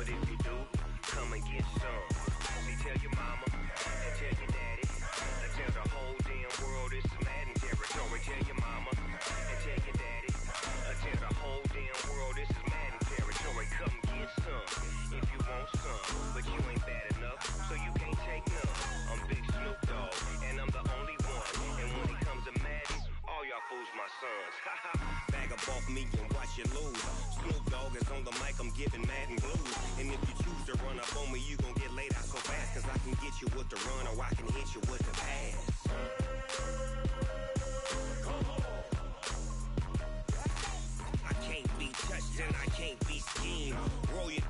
but if you do, come and get some. See, tell your mama and tell your daddy, and tell the whole damn world this is Madden territory. Tell your mama and tell your daddy, and tell the whole damn world this is Madden territory. Come get some if you want some, but you ain't bad enough, so you can't take none. I'm Big Snoop Dogg, and I'm the only one. And when it comes to Madden, all y'all fools my sons. Bag up off me and watch you lose. Snoop Dogg is on the mic, I'm giving Madden blues. And if you choose to run up on me, you gon' get laid out so fast. Cause I can get you with the run or I can hit you with the pass. I can't be touched and I can't be schemed. Roll you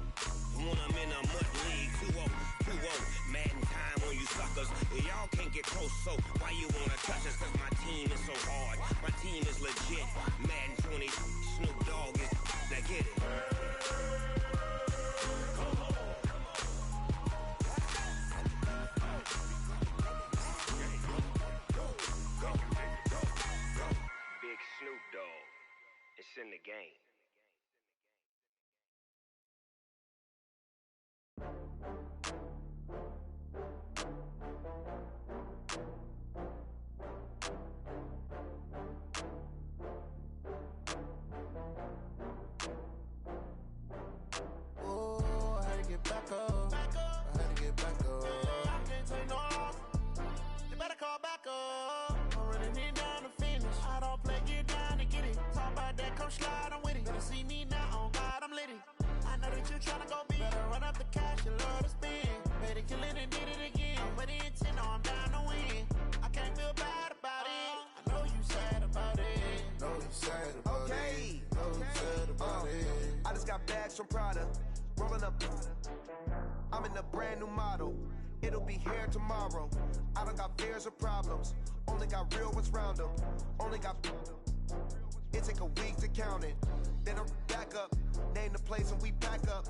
when I'm in a mud league. 2-0, Madden time on you suckers. Y'all can't get close, so why you wanna touch us? Cause my team is so hard, my team is legit. Madden 20, Snoop Dogg is, now get it. Big Snoop Dogg, it's in the game. Back up. I had to get back up. I can't take no loss. You better call back up. I'm running it down to finish. I don't play, get down and get it. Talk about that, come slide, I'm with it. Better see me now, on God, I'm litty. I know that you tryna go big. Better run up the cash, you love to spend. Better kill it and did it again. But the intent, no, I'm down to win. I can't feel bad about it. I know you sad about it. Know you sad about it. Know you sad about it. I just got bags from Prada. Rolling up, I'm in a brand new model. It'll be here tomorrow. I don't got fears or problems. Only got real ones round them. Only got. It take a week to count it. Then I'm back up. Name the place and we back up.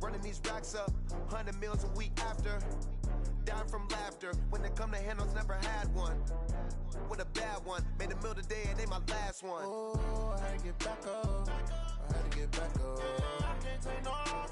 Running these racks up. 100 meals a week after. Dying from laughter. When it come to handles, never had one. With a bad one. Made a meal today and they my last one. Oh, I had to get back up. I had to get back up. I can't take no loss.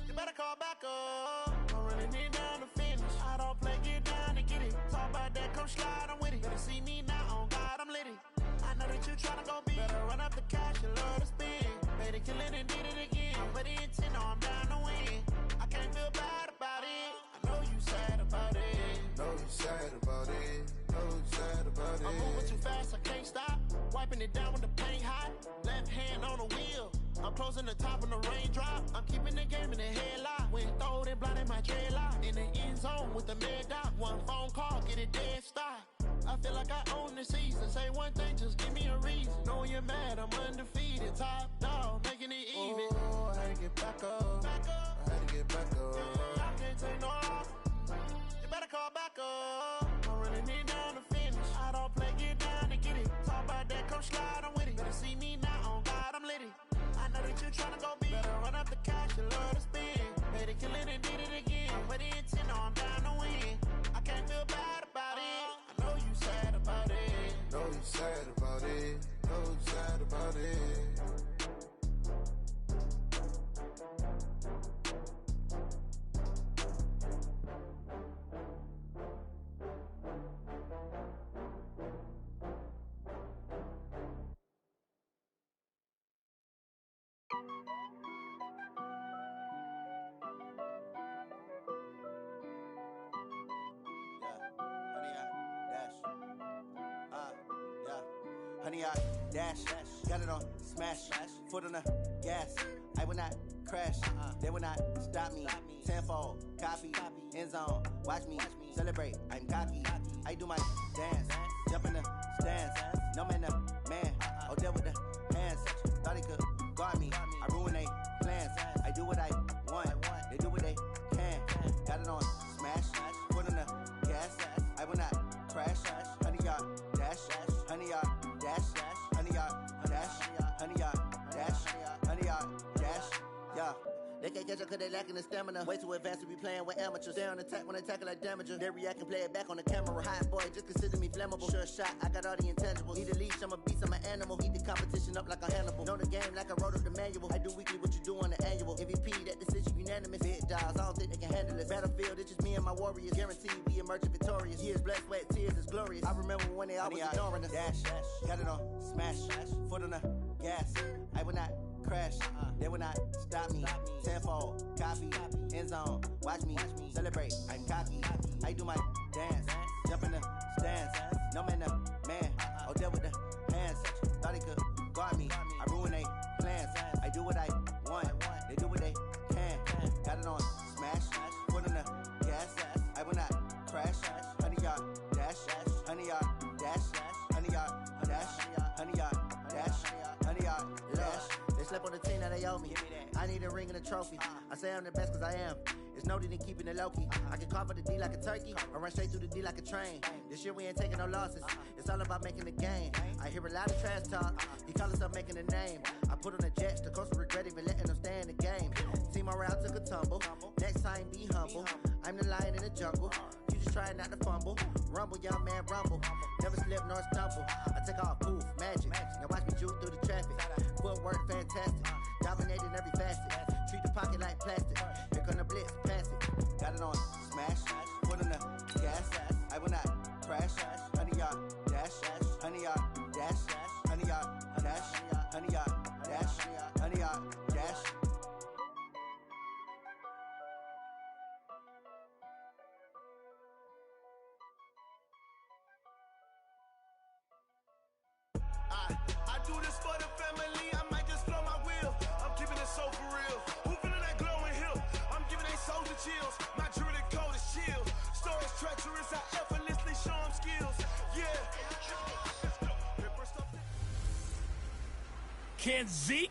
You better call back up. I'm running it down to finish. I don't play, get down and get it. Talk about that, come slide, I'm with it. Better see me now, on God, I'm litty. I know that you tryna go big. Better run up the cash, you love to spend. Better kill it and did it again. But the intent, no, I'm down to win. I can't feel bad about it. I know you sad about it. Know you sad about it. Know you sad about it. I'm moving too fast, I can't stop. Wiping it down with the paint hot. Left hand on the wheel. I'm closing the top when the raindrop. I'm keeping the game in the headlock. When throwed and blinded my dreadlock. In the end zone with the mad dot. One phone call, get it dead stop. I feel like I own the season. Say one thing, just give me a reason. Knowing you're mad, I'm undefeated. Top dog, making it even. Oh, I had to get back up. I had to get back up. I can't take no loss. You better call back up. I'm running it down to finish. I don't play, get down and get it. Talk about that, come slide, I'm with it. Better see me now, on God, I'm litty. I know that you tryna go big. Better run up the cash, you love to spend. Better kill it and did it again. But the intent, no, I'm down to win. I can't feel bad about it. I know you sad about it. Know you sad about it. Know you sad about it. Honey, I dash, got it on smash, foot on the gas. I will not crash, they will not stop me. Tenfold, copy, end zone, watch me celebrate. I'm cocky, I do my dance, jump in the stands. No man, the man, oh there with the hands. Thought he could guard me, I ruin they plans. I do what I want, they do what they can. Got it on smash, foot on the gas. I will not crash, honey, y'all dash, honey, y'all dash, honey, y'all dash, honey, y'all dash, honey, y'all dash, yeah. They can't catch up cause they lacking the stamina. Way too advanced to be playing with amateurs. Stay on attack when they tackle like damager. They react and play it back on the camera. Hot boy, just consider me flammable. Sure shot, I got all the intangibles. Need a leash, I'm a beast, I'm an animal. Eat the competition up like a Hannibal. Know the game like I wrote up the manual. I do weekly what you do on the annual. MVP, that decision scandalous. Battlefield, it's just me and my warriors. Guaranteed we emerge victorious. Years, blood, sweat, tears is glorious. I remember when they always ignoring us. Dash, got it on, smash, foot on the gas. I will not crash, they will not stop me. Tenfold, copy, end zone, watch me celebrate. I'm cocky, I do my dance, jump in the stands. No man, man, deal with the hands. Thought he could guard me, I ruin they plans. I do what I want, they do what they can. Got it on, smash, foot on the gas. I will not crash, 100-yard dash, 100-yard dash, 100-yard dash, 100-yard dash, 100-yard dash. They slept on the team that they owe me. I need a ring and a trophy. I say I'm the best cause I am. It's no need in keeping it low-key. I can carve up the D like a turkey or run straight through the D like a train. This year we ain't taking no losses. It's all about making the game. I hear a lot of trash talk. He call himself making a name. I put on the Jets. The coach will regret even letting them stay in the game. Team morale took a tumble. Next time be humble. I'm the lion in the jungle. You just trying not to fumble. Rumble, young man, rumble. Never slip nor stumble. I take off, poof, magic. Now watch me juke through the traffic. Footwork fantastic. Dominating every facet. Treat the pocket like plastic. Here come the blitz, pass it. Got it on, smash. Foot on the gas. I will not crash. 100-yard dash. 100-yard dash. 100-yard dash. 100-yard dash. 100-yard dash. I do this for the family, I might just blow my wheel. I'm keeping it so for real. Who feeling that glowing hill? I'm giving they soldier chills. My jewelry code is chill. Stories treacherous, I effortlessly show them skills. Yeah. Can Zeke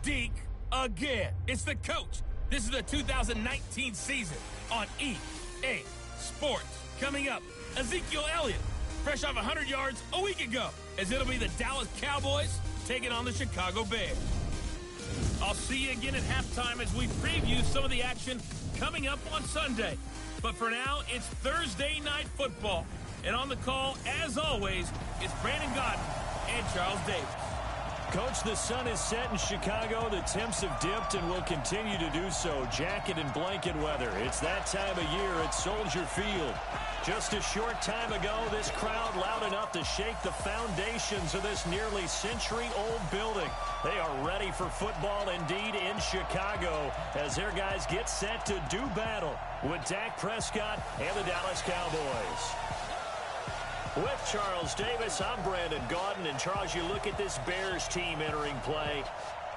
deke again? It's the coach. This is the 2019 season on EA Sports. Coming up, Ezekiel Elliott, fresh off 100 yards a week ago, as it'll be the Dallas Cowboys taking on the Chicago Bears. I'll see you again at halftime as we preview some of the action coming up on Sunday. But for now, it's Thursday Night Football. And on the call, as always, is Brandon Godden and Charles Davis. Coach, the sun is set in Chicago. The temps have dipped and will continue to do so. Jacket and blanket weather. It's that time of year at Soldier Field. Just a short time ago, this crowd loud enough to shake the foundations of this nearly century-old building. They are ready for football indeed in Chicago as their guys get set to do battle with Dak Prescott and the Dallas Cowboys. With Charles Davis, I'm Brandon Gaudin. And Charles, you look at this Bears team entering play.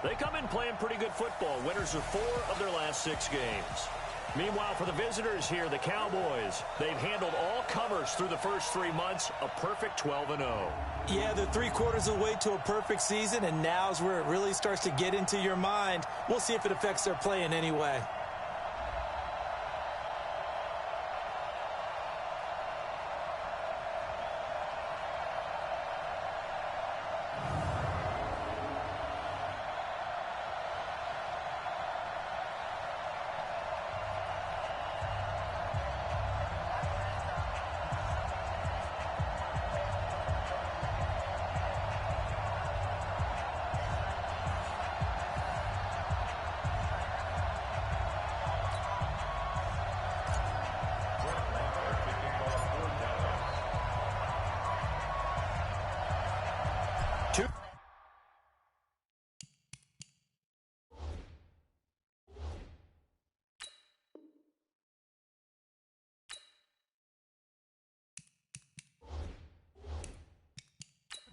They come in playing pretty good football. Winners of 4 of their last 6 games. Meanwhile, for the visitors here, the Cowboys, they've handled all comers through the first 3 months, a perfect 12-0. Yeah, they're 3/4 of the way to a perfect season, and now's where it really starts to get into your mind. We'll see if it affects their play in any way.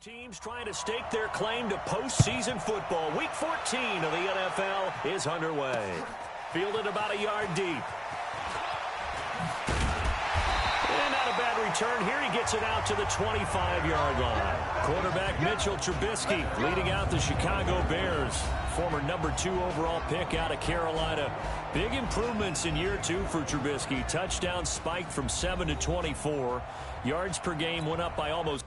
Teams trying to stake their claim to postseason football. Week 14 of the NFL is underway. Fielded about a yard deep. And not a bad return here. He gets it out to the 25-yard line. Quarterback Mitchell Trubisky leading out the Chicago Bears. Former number 2 overall pick out of Carolina. Big improvements in year 2 for Trubisky. Touchdown spiked from 7 to 24. Yards per game went up by almost.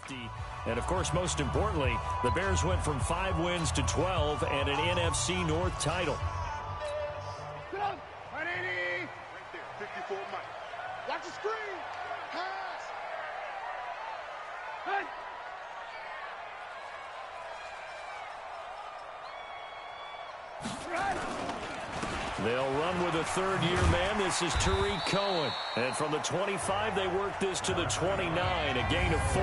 50. And, of course, most importantly, the Bears went from 5 wins to 12 and an NFC North title. Sit up. 180. Right there. 54 Mike. Watch the screen. Pass. Hey. They'll run with a third-year man. This is Tariq Cohen. And from the 25, they work this to the 29, a gain of 4.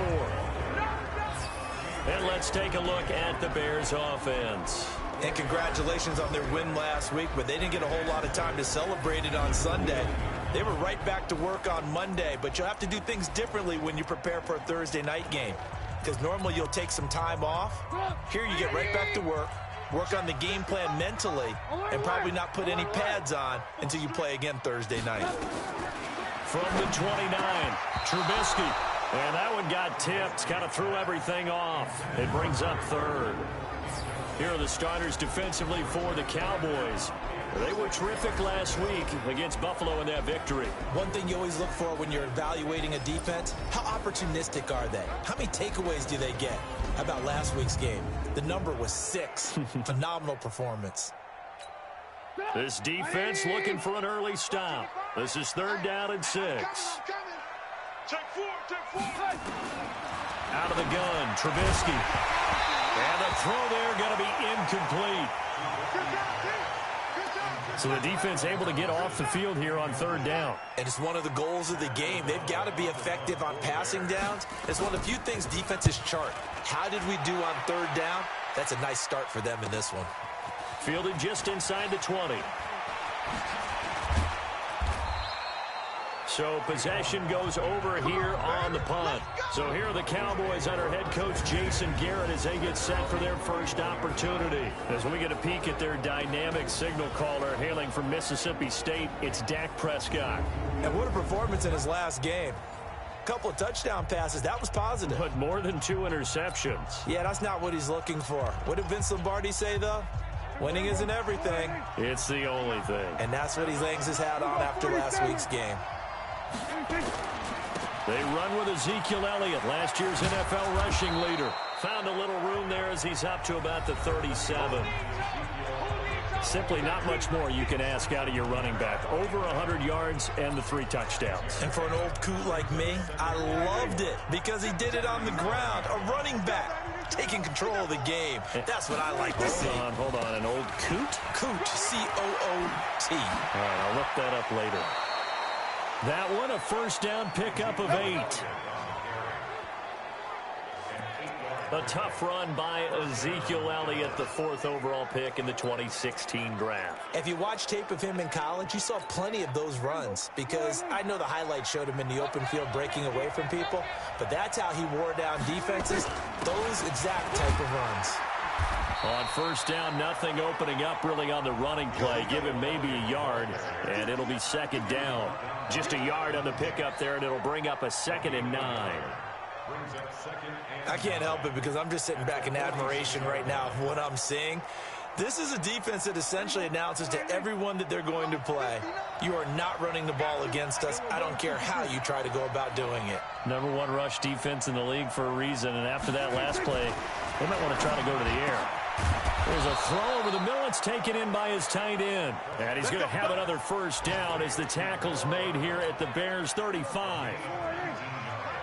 And let's take a look at the Bears' offense. And congratulations on their win last week, but they didn't get a whole lot of time to celebrate it on Sunday. They were right back to work on Monday, but you'll have to do things differently when you prepare for a Thursday night game, because normally you'll take some time off. Here you get right back to work on the game plan mentally, and probably not put any pads on until you play again Thursday night. From the 29, Trubisky. And that one got tipped, kind of threw everything off. It brings up third. Here are the starters defensively for the Cowboys. They were terrific last week against Buffalo in that victory. One thing you always look for when you're evaluating a defense, how opportunistic are they? How many takeaways do they get? How about last week's game? The number was 6. Phenomenal performance. This defense looking for an early stop. This is 3rd down and 6. Take 4. Out of the gun, Trubisky. And the throw there going to be incomplete. So the defense able to get off the field here on 3rd down. And it's one of the goals of the game. They've got to be effective on passing downs. It's one of the few things defenses chart. How did we do on 3rd down? That's a nice start for them in this one. Fielded just inside the 20. So possession goes over here on the punt. So here are the Cowboys under head coach Jason Garrett as they get set for their first opportunity. As we get a peek at their dynamic signal caller hailing from Mississippi State, it's Dak Prescott. And what a performance in his last game. A couple of touchdown passes. That was positive. But more than 2 interceptions. Yeah, that's not what he's looking for. What did Vince Lombardi say, though? Winning isn't everything. It's the only thing. And that's what he hangs his hat on after last week's game. They run with Ezekiel Elliott, last year's NFL rushing leader. Found a little room there as he's up to about the 37. Simply not much more you can ask out of your running back. Over 100 yards and the 3 touchdowns. And for an old coot like me, I loved it because he did it on the ground. A running back taking control of the game. That's what I like to see. Hold on. An old coot? Coot, C-O-O-T. All right, I'll look that up later. That one, a first down pickup of 8. A tough run by Ezekiel Elliott, the 4th overall pick in the 2016 draft. If you watch tape of him in college, you saw plenty of those runs because I know the highlights showed him in the open field breaking away from people, but that's how he wore down defenses, those exact type of runs. On first down, nothing opening up really on the running play. Give him maybe a yard, and it'll be 2nd down. Just a yard on the pickup there, and it'll bring up a 2nd and 9. I can't help it because I'm just sitting back in admiration right now of what I'm seeing. This is a defense that essentially announces to everyone that they're going to play, you are not running the ball against us. I don't care how you try to go about doing it. Number 1 rush defense in the league for a reason, and after that last play, they might want to try to go to the air. There's a throw over the middle. It's taken in by his tight end. And he's going to have another first down as the tackle's made here at the Bears' 35.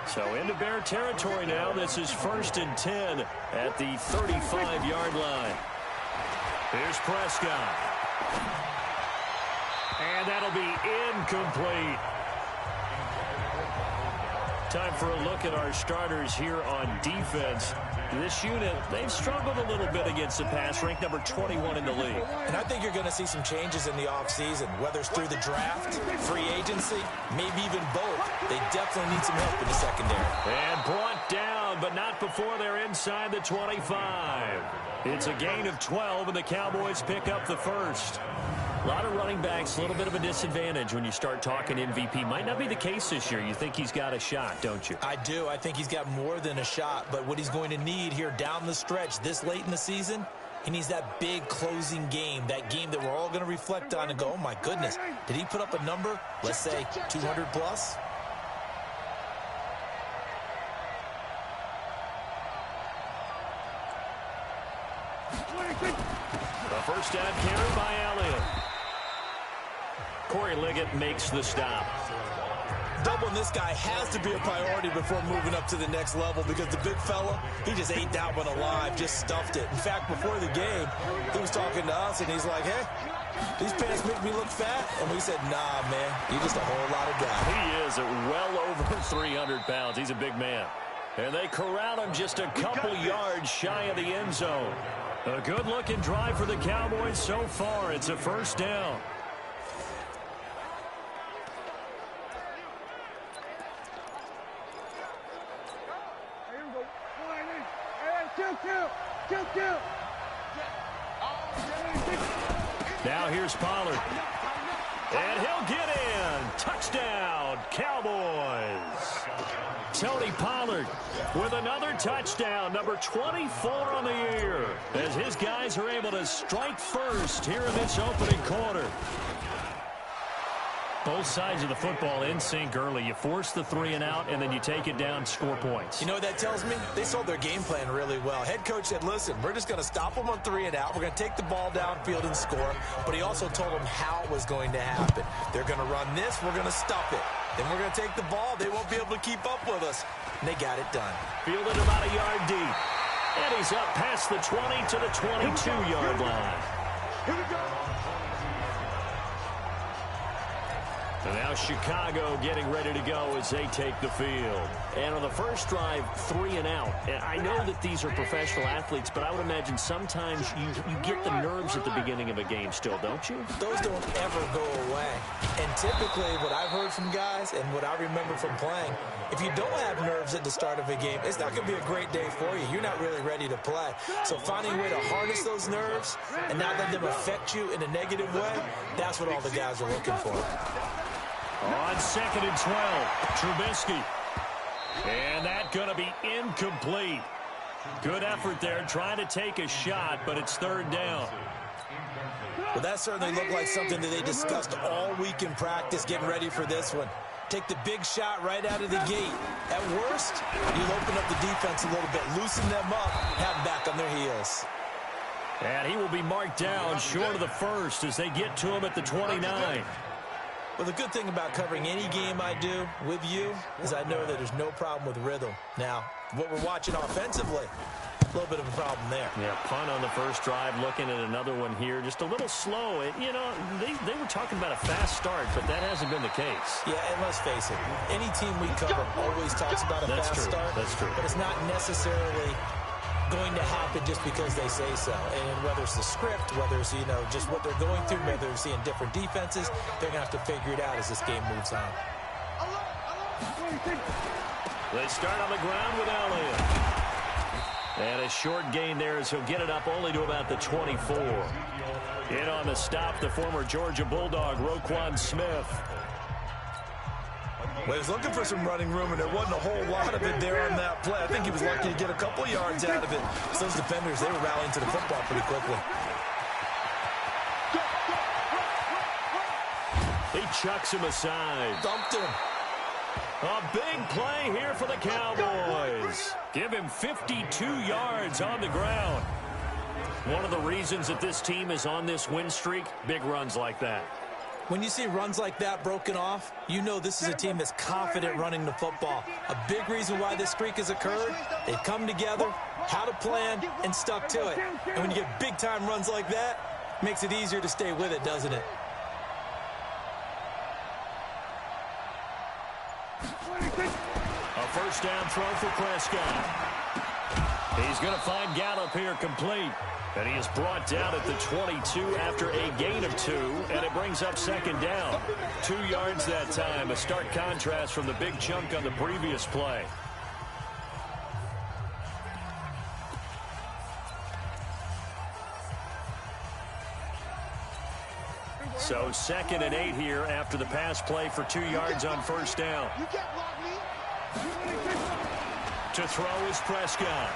So into Bear territory now. This is 1st and 10 at the 35-yard line. Here's Prescott. And that'll be incomplete. Time for a look at our starters here on defense. This unit, they've struggled a little bit against the pass, ranked number 21 in the league. And I think you're going to see some changes in the offseason, whether it's through the draft, free agency, maybe even both. They definitely need some help in the secondary. And brought down, but not before they're inside the 25. It's a gain of 12, and the Cowboys pick up the first. A lot of running backs, a little bit of a disadvantage when you start talking MVP. Might not be the case this year. You think he's got a shot, don't you? I do. I think he's got more than a shot. But what he's going to need here down the stretch this late in the season, he needs that big closing game, that game that we're all going to reflect on and go, oh, my goodness, did he put up a number, let's say 200 plus? The first down carry by Elliott. Corey Liggett makes the stop. Doubling this guy has to be a priority before moving up to the next level because the big fella, he just ate that one alive, just stuffed it. In fact, before the game, he was talking to us, and he's like, hey, these pants make me look fat. And we said, nah, man, you're just a whole lot of guy. He is well over 300 pounds. He's a big man. And they corral him just a couple yards shy of the end zone. A good-looking drive for the Cowboys so far. It's a first down. Now here's Pollard. And he'll get in. Touchdown, Cowboys. Tony Pollard with another touchdown, number 24 on the year, as his guys are able to strike first here in this opening quarter. Both sides of the football in sync early. You force the 3 and out, and then you take it down, score points. You know what that tells me? They sold their game plan really well. Head coach said, listen, we're just going to stop them on 3 and out. We're going to take the ball downfield and score. But he also told them how it was going to happen. They're going to run this. We're going to stuff it. Then we're going to take the ball. They won't be able to keep up with us. And they got it done. Fielded about a yard deep. And he's up past the 20 to the 22-yard line. Here we go. And now Chicago getting ready to go as they take the field. And on the first drive, 3 and out. And I know that these are professional athletes, but I would imagine sometimes you get the nerves at the beginning of a game still, don't you? Those don't ever go away. And typically what I've heard from guys and what I remember from playing, if you don't have nerves at the start of a game, it's not going to be a great day for you. You're not really ready to play. So finding a way to harness those nerves and not let them affect you in a negative way, that's what all the guys are looking for. On 2nd and 12, Trubisky. And that going to be incomplete. Good effort there, trying to take a shot, but it's 3rd down. Well, that certainly looked like something that they discussed all week in practice, getting ready for this one. Take the big shot right out of the gate. At worst, you'll open up the defense a little bit, loosen them up, have them back on their heels. And he will be marked down short of the first as they get to him at the 29. Well, the good thing about covering any game I do with you is I know that there's no problem with rhythm. Now, what we're watching offensively, a little bit of a problem there. Yeah, punt on the first drive, looking at another one here. Just a little slow. You know, they were talking about a fast start, but that hasn't been the case. Yeah, and let's face it, any team we cover always talks about a fast start. That's true. But it's not necessarily going to happen just because they say so. And whether it's the script, whether it's, you know, just what they're going through, whether they're seeing different defenses, they're going to have to figure it out as this game moves on. They start on the ground with Elliott. And a short gain there as he'll get it up only to about the 24. In on the stop, the former Georgia Bulldog, Roquan Smith. Well, he was looking for some running room, and there wasn't a whole lot of it there on that play. I think he was lucky to get a couple of yards out of it. So those defenders, they were rallying to the football pretty quickly. He chucks him aside. Dumped him. A big play here for the Cowboys. Give him 52 yards on the ground. One of the reasons that this team is on this win streak, big runs like that. When you see runs like that broken off, you know this is a team that's confident running the football. A big reason why this streak has occurred, they've come together, had a plan, and stuck to it. And when you get big-time runs like that, it makes it easier to stay with it, doesn't it? A first down throw for Prescott. He's going to find Gallup here complete. And he is brought down at the 22 after a gain of 2, and it brings up 2nd down. 2 yards that time, a stark contrast from the big chunk on the previous play. So 2nd and 8 here after the pass play for 2 yards on first down. To throw is Prescott.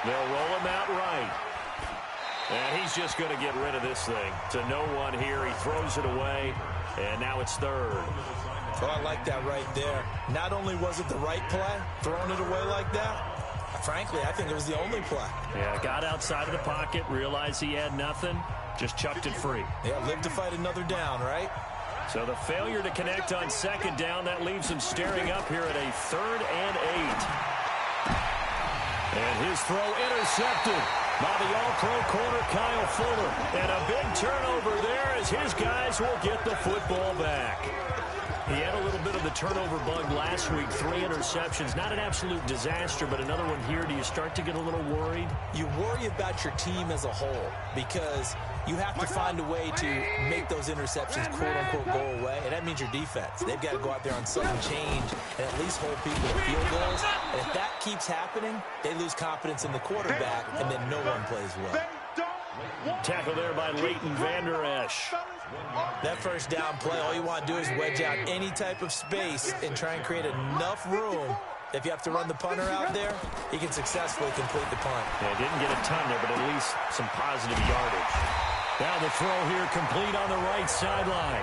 They'll roll him out right. And he's just going to get rid of this thing. To no one here. He throws it away, and now it's 3rd. Oh, I like that right there. Not only was it the right play, throwing it away like that, Frankly, I think it was the only play. Yeah, got outside of the pocket, realized he had nothing, just chucked it free. Yeah, live to fight another down, right? So the failure to connect on second down, that leaves him staring up here at a 3rd and 8. And his throw intercepted by the all-pro corner, Kyle Fuller. And a big turnover there as his guys will get the football back. He had a little bit of the turnover bug last week, 3 interceptions. Not an absolute disaster, but another one here. Do you start to get a little worried? You worry about your team as a whole because you have to find a way to make those interceptions, quote-unquote, go away, and that means your defense. They've got to go out there on sudden change and at least hold people to field goals. And if that keeps happening, they lose confidence in the quarterback, and then no one plays well. Tackle there by Leighton Vander Esch. That first down play, all you want to do is wedge out any type of space and try and create enough room. If you have to run the punter out there, he can successfully complete the punt. Yeah, didn't get a ton there, but at least some positive yardage. Now the throw here complete on the right sideline.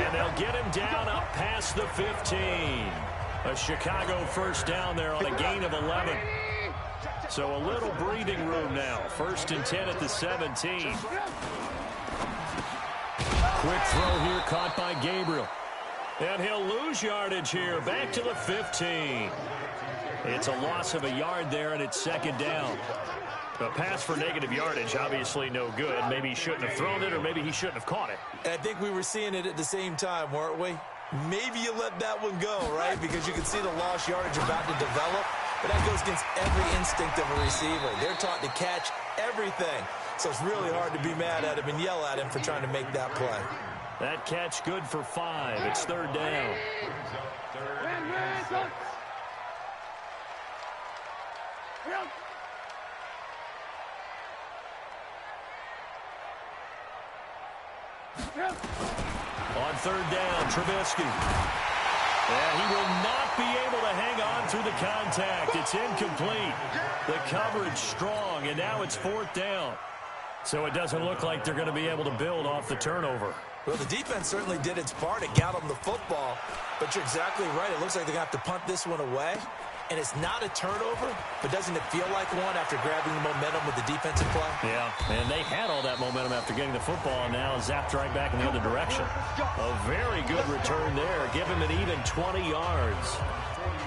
And they'll get him down up past the 15. A Chicago first down there on a gain of 11. So a little breathing room now. 1st and 10 at the 17. Quick throw here caught by Gabriel. And he'll lose yardage here. Back to the 15. It's a loss of a yard there, and it's 2nd down. A pass for negative yardage, obviously no good. Maybe he shouldn't have thrown it, or maybe he shouldn't have caught it. And I think we were seeing it at the same time, weren't we? Maybe you let that one go, right? Because you can see the lost yardage about to develop. But that goes against every instinct of a receiver. They're taught to catch everything. So it's really hard to be mad at him and yell at him for trying to make that play. That catch good for 5. It's 3rd down. On 3rd down, Trubisky. And he will not be able to hang on through the contact. It's incomplete. The coverage strong, and now it's 4th down. So it doesn't look like they're going to be able to build off the turnover. Well, the defense certainly did its part to get them the football. But you're exactly right. It looks like they're going to have to punt this one away. And it's not a turnover, but doesn't it feel like one after grabbing the momentum with the defensive play? Yeah, and they had all that momentum after getting the football, and now zapped right back in the other direction. A very good return there. Give him an even 20 yards.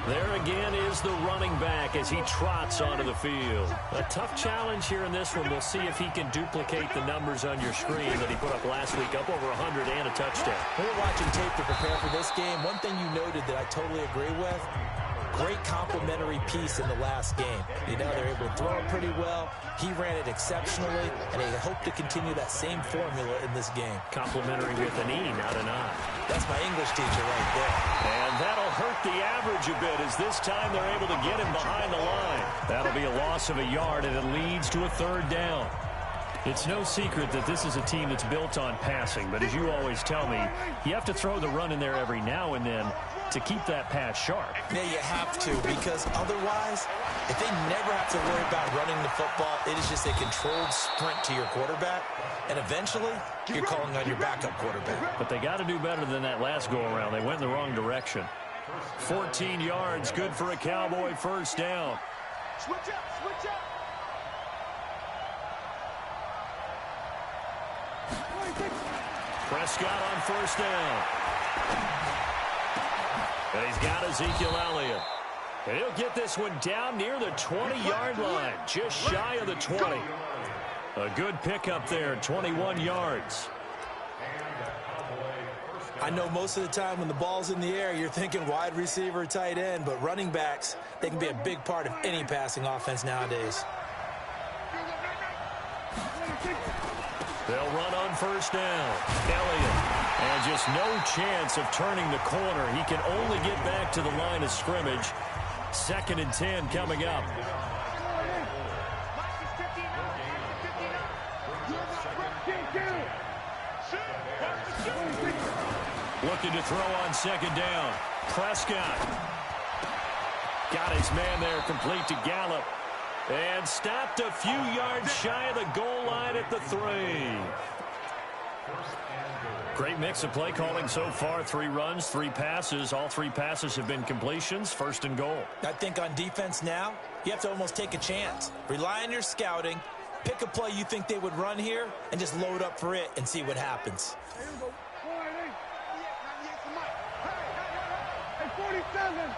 There again is the running back as he trots onto the field. A tough challenge here in this one. We'll see if he can duplicate the numbers on your screen that he put up last week, up over 100 and a touchdown. We were watching tape to prepare for this game. One thing you noted that I totally agree with, great complementary piece in the last game. You know, they're able to throw it pretty well. He ran it exceptionally, and they hope to continue that same formula in this game. Complementary with an E, not an I. That's my English teacher right there. And that'll hurt the average a bit as this time they're able to get him behind the line. That'll be a loss of a yard, and it leads to a 3rd down. It's no secret that this is a team that's built on passing, but as you always tell me, you have to throw the run in there every now and then to keep that pass sharp. Yeah, you have to, because otherwise, if they never have to worry about running the football, it is just a controlled sprint to your quarterback, and eventually, you're calling on your backup quarterback. But they got to do better than that last go-around. They went in the wrong direction. 14 yards, good for a Cowboy 1st down. Switch up, switch up. Prescott on 1st down. And he's got Ezekiel Elliott. And he'll get this one down near the 20-yard line, just shy of the 20. A good pickup there, 21 yards. I know most of the time when the ball's in the air, you're thinking wide receiver, tight end, but running backs, they can be a big part of any passing offense nowadays. They'll run on 1st down. Elliott. And just no chance of turning the corner. He can only get back to the line of scrimmage. 2nd and 10 coming up. Looking to throw on 2nd down. Prescott. Got his man there, complete to Gallup. And stopped a few yards shy of the goal line at the 3. Great mix of play calling so far. 3 runs, 3 passes. All 3 passes have been completions. 1st and goal. I think on defense now, you have to almost take a chance. Rely on your scouting. Pick a play you think they would run here and just load up for it and see what happens. Hey, 47.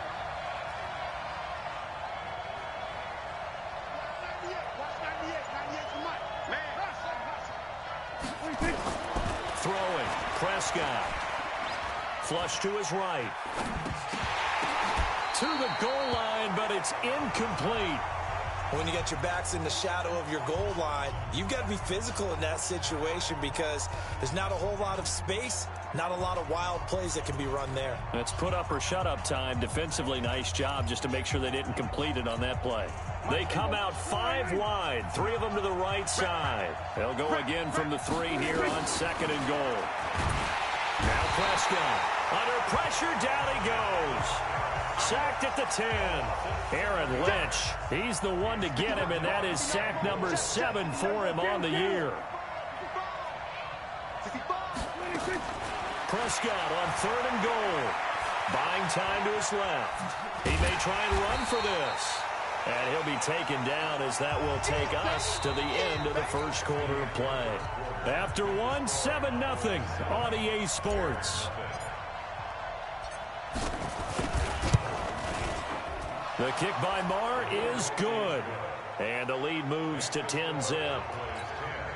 Throwing. Prescott. Flush to his right. To the goal line, but it's incomplete. When you get your backs in the shadow of your goal line, you've got to be physical in that situation because there's not a whole lot of space, not a lot of wild plays that can be run there. It's put up or shut up time. Defensively, nice job just to make sure they didn't complete it on that play. They come out 5 wide, 3 of them to the right side. They'll go again from the 3 here on 2nd and goal. Now Prescott. Under pressure, down he goes. Sacked at the 10. Aaron Lynch. He's the one to get him, and that is sack number 7 for him on the year. Prescott on 3rd and goal. Buying time to his left. He may try and run for this. And he'll be taken down as that will take us to the end of the 1st quarter of play. After 1, 7-0 on EA Sports. The kick by Marr is good. And the lead moves to 10-zip.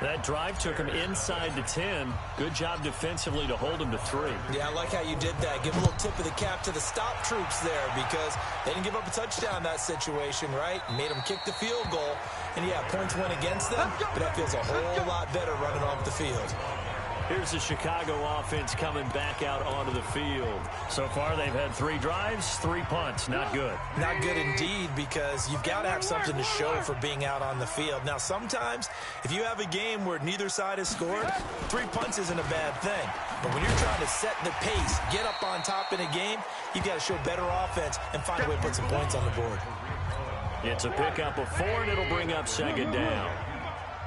That drive took him inside the 10. Good job defensively to hold him to 3. Yeah, I like how you did that. Give a little tip of the cap to the stop troops there because they didn't give up a touchdown in that situation, right? Made them kick the field goal. And, yeah, points went against them, but that feels a whole lot better running off the field. Here's the Chicago offense coming back out onto the field. So far, they've had 3 drives, 3 punts. Not good. Not good indeed because you've got to have something to show for being out on the field. Now, sometimes if you have a game where neither side has scored, 3 punts isn't a bad thing. But when you're trying to set the pace, get up on top in a game, you've got to show better offense and find a way to put some points on the board. It's a pickup of 4, and it'll bring up 2nd down.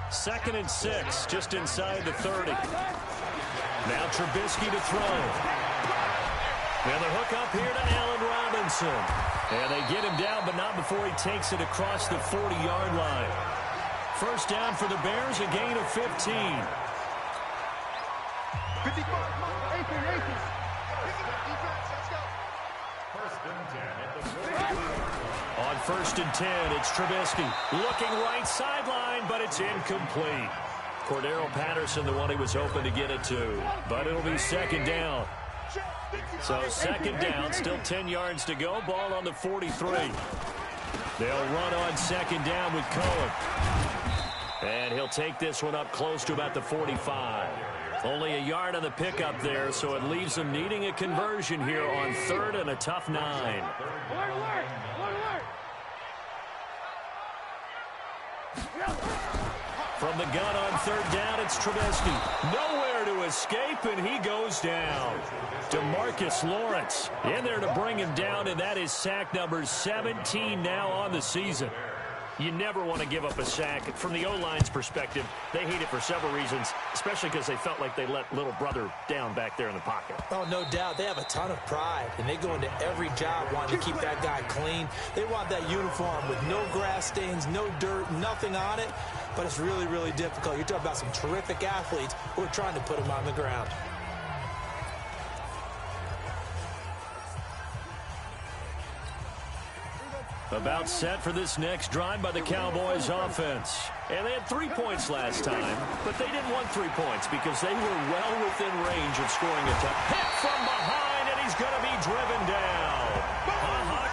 2nd and 6, just inside the 30. Now Trubisky to throw. And the hook up here to Allen Robinson. And they get him down, but not before he takes it across the 40-yard line. 1st down for the Bears, a gain of 15. 55. On 1st and 10, it's Trubisky. Looking right sideline, but it's incomplete. Cordero Patterson, the one he was hoping to get it to. But it'll be 2nd down. So 2nd down, still 10 yards to go. Ball on the 43. They'll run on 2nd down with Cohen. And he'll take this one up close to about the 45. Only a yard on the pickup there, so it leaves them needing a conversion here on 3rd and a tough 9. Alert, alert, alert, alert. From the gun on 3rd down, it's Trubisky. Nowhere to escape, and he goes down. DeMarcus Lawrence in there to bring him down, and that is sack number 17 now on the season. You never want to give up a sack. From the O-line's perspective, they hate it for several reasons, especially because they felt like they let little brother down back there in the pocket. Oh, no doubt. They have a ton of pride, and they go into every job wanting to keep that guy clean. They want that uniform with no grass stains, no dirt, nothing on it, but it's really, really difficult. You're talking about some terrific athletes who are trying to put him on the ground. About set for this next drive by the Cowboys offense. And they had 3 points last time, but they didn't want 3 points because they were well within range of scoring a touchdown. Hit from behind, and he's going to be driven down.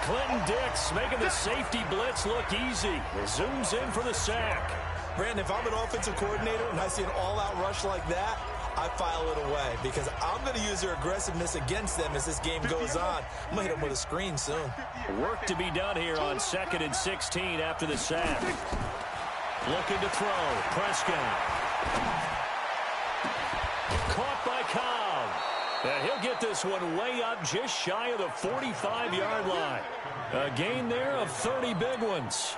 Clinton Dix making the safety blitz look easy. Zooms in for the sack. Brandon, if I'm an offensive coordinator and I see an all-out rush like that, I file it away because I'm going to use their aggressiveness against them as this game goes on. I'm going to hit them with a screen soon. Work to be done here on 2nd and 16 after the sack. Looking to throw. Prescott. Caught by Cobb. And he'll get this one way up just shy of the 45-yard line. A gain there of 30 big ones.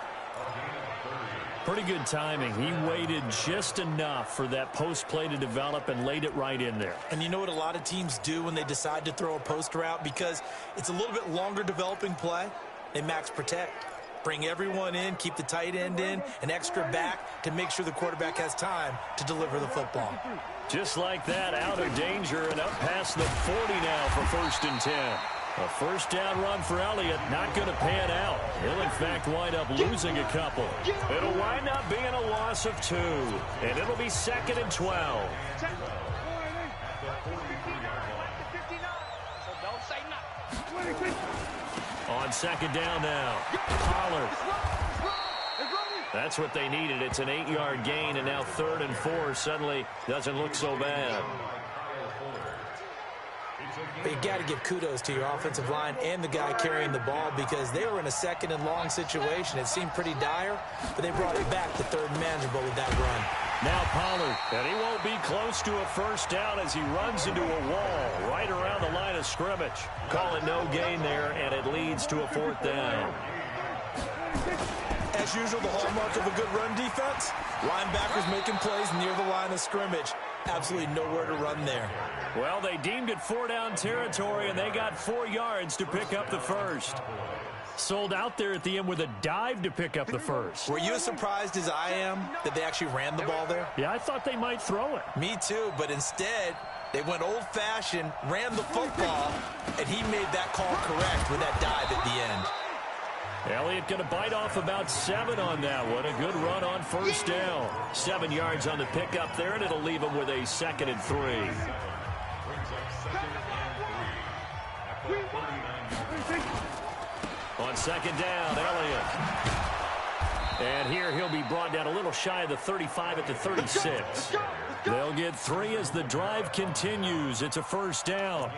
Pretty good timing. He waited just enough for that post play to develop and laid it right in there. And you know what a lot of teams do when they decide to throw a post route? Because it's a little bit longer developing play, they max protect. Bring everyone in, keep the tight end in, an extra back to make sure the quarterback has time to deliver the football. Just like that, out of danger and up past the 40 now for 1st and 10. A first down run for Elliott, not going to pan out. He'll, in fact, wind up losing a couple. It'll wind up being a loss of 2, and it'll be 2nd and 12. On 2nd down now, Pollard. That's what they needed. It's an 8-yard gain, and now 3rd and 4 suddenly doesn't look so bad. But you got to give kudos to your offensive line and the guy carrying the ball because they were in a 2nd and long situation. It seemed pretty dire, but they brought it back to 3rd and manageable with that run. Now Pollard, and he won't be close to a first down as he runs into a wall right around the line of scrimmage. Call it no gain there, and it leads to a 4th down. As usual, the hallmark of a good run defense, linebackers making plays near the line of scrimmage. Absolutely nowhere to run there. Well, they deemed it 4-down territory, and they got 4 yards to pick up the first. Sold out there at the end with a dive to pick up the first. Were you as surprised as I am that they actually ran the ball there? Yeah, I thought they might throw it. Me too, but instead, they went old-fashioned, ran the football, and he made that call correct with that dive at the end. Elliott going to bite off about 7 on that one. A good run on first down. 7 yards on the pickup there, and it'll leave him with a 2nd and 3. On 2nd down, Elliott. And here he'll be brought down a little shy of the 35 at the 36. They'll get 3 as the drive continues. It's a first down.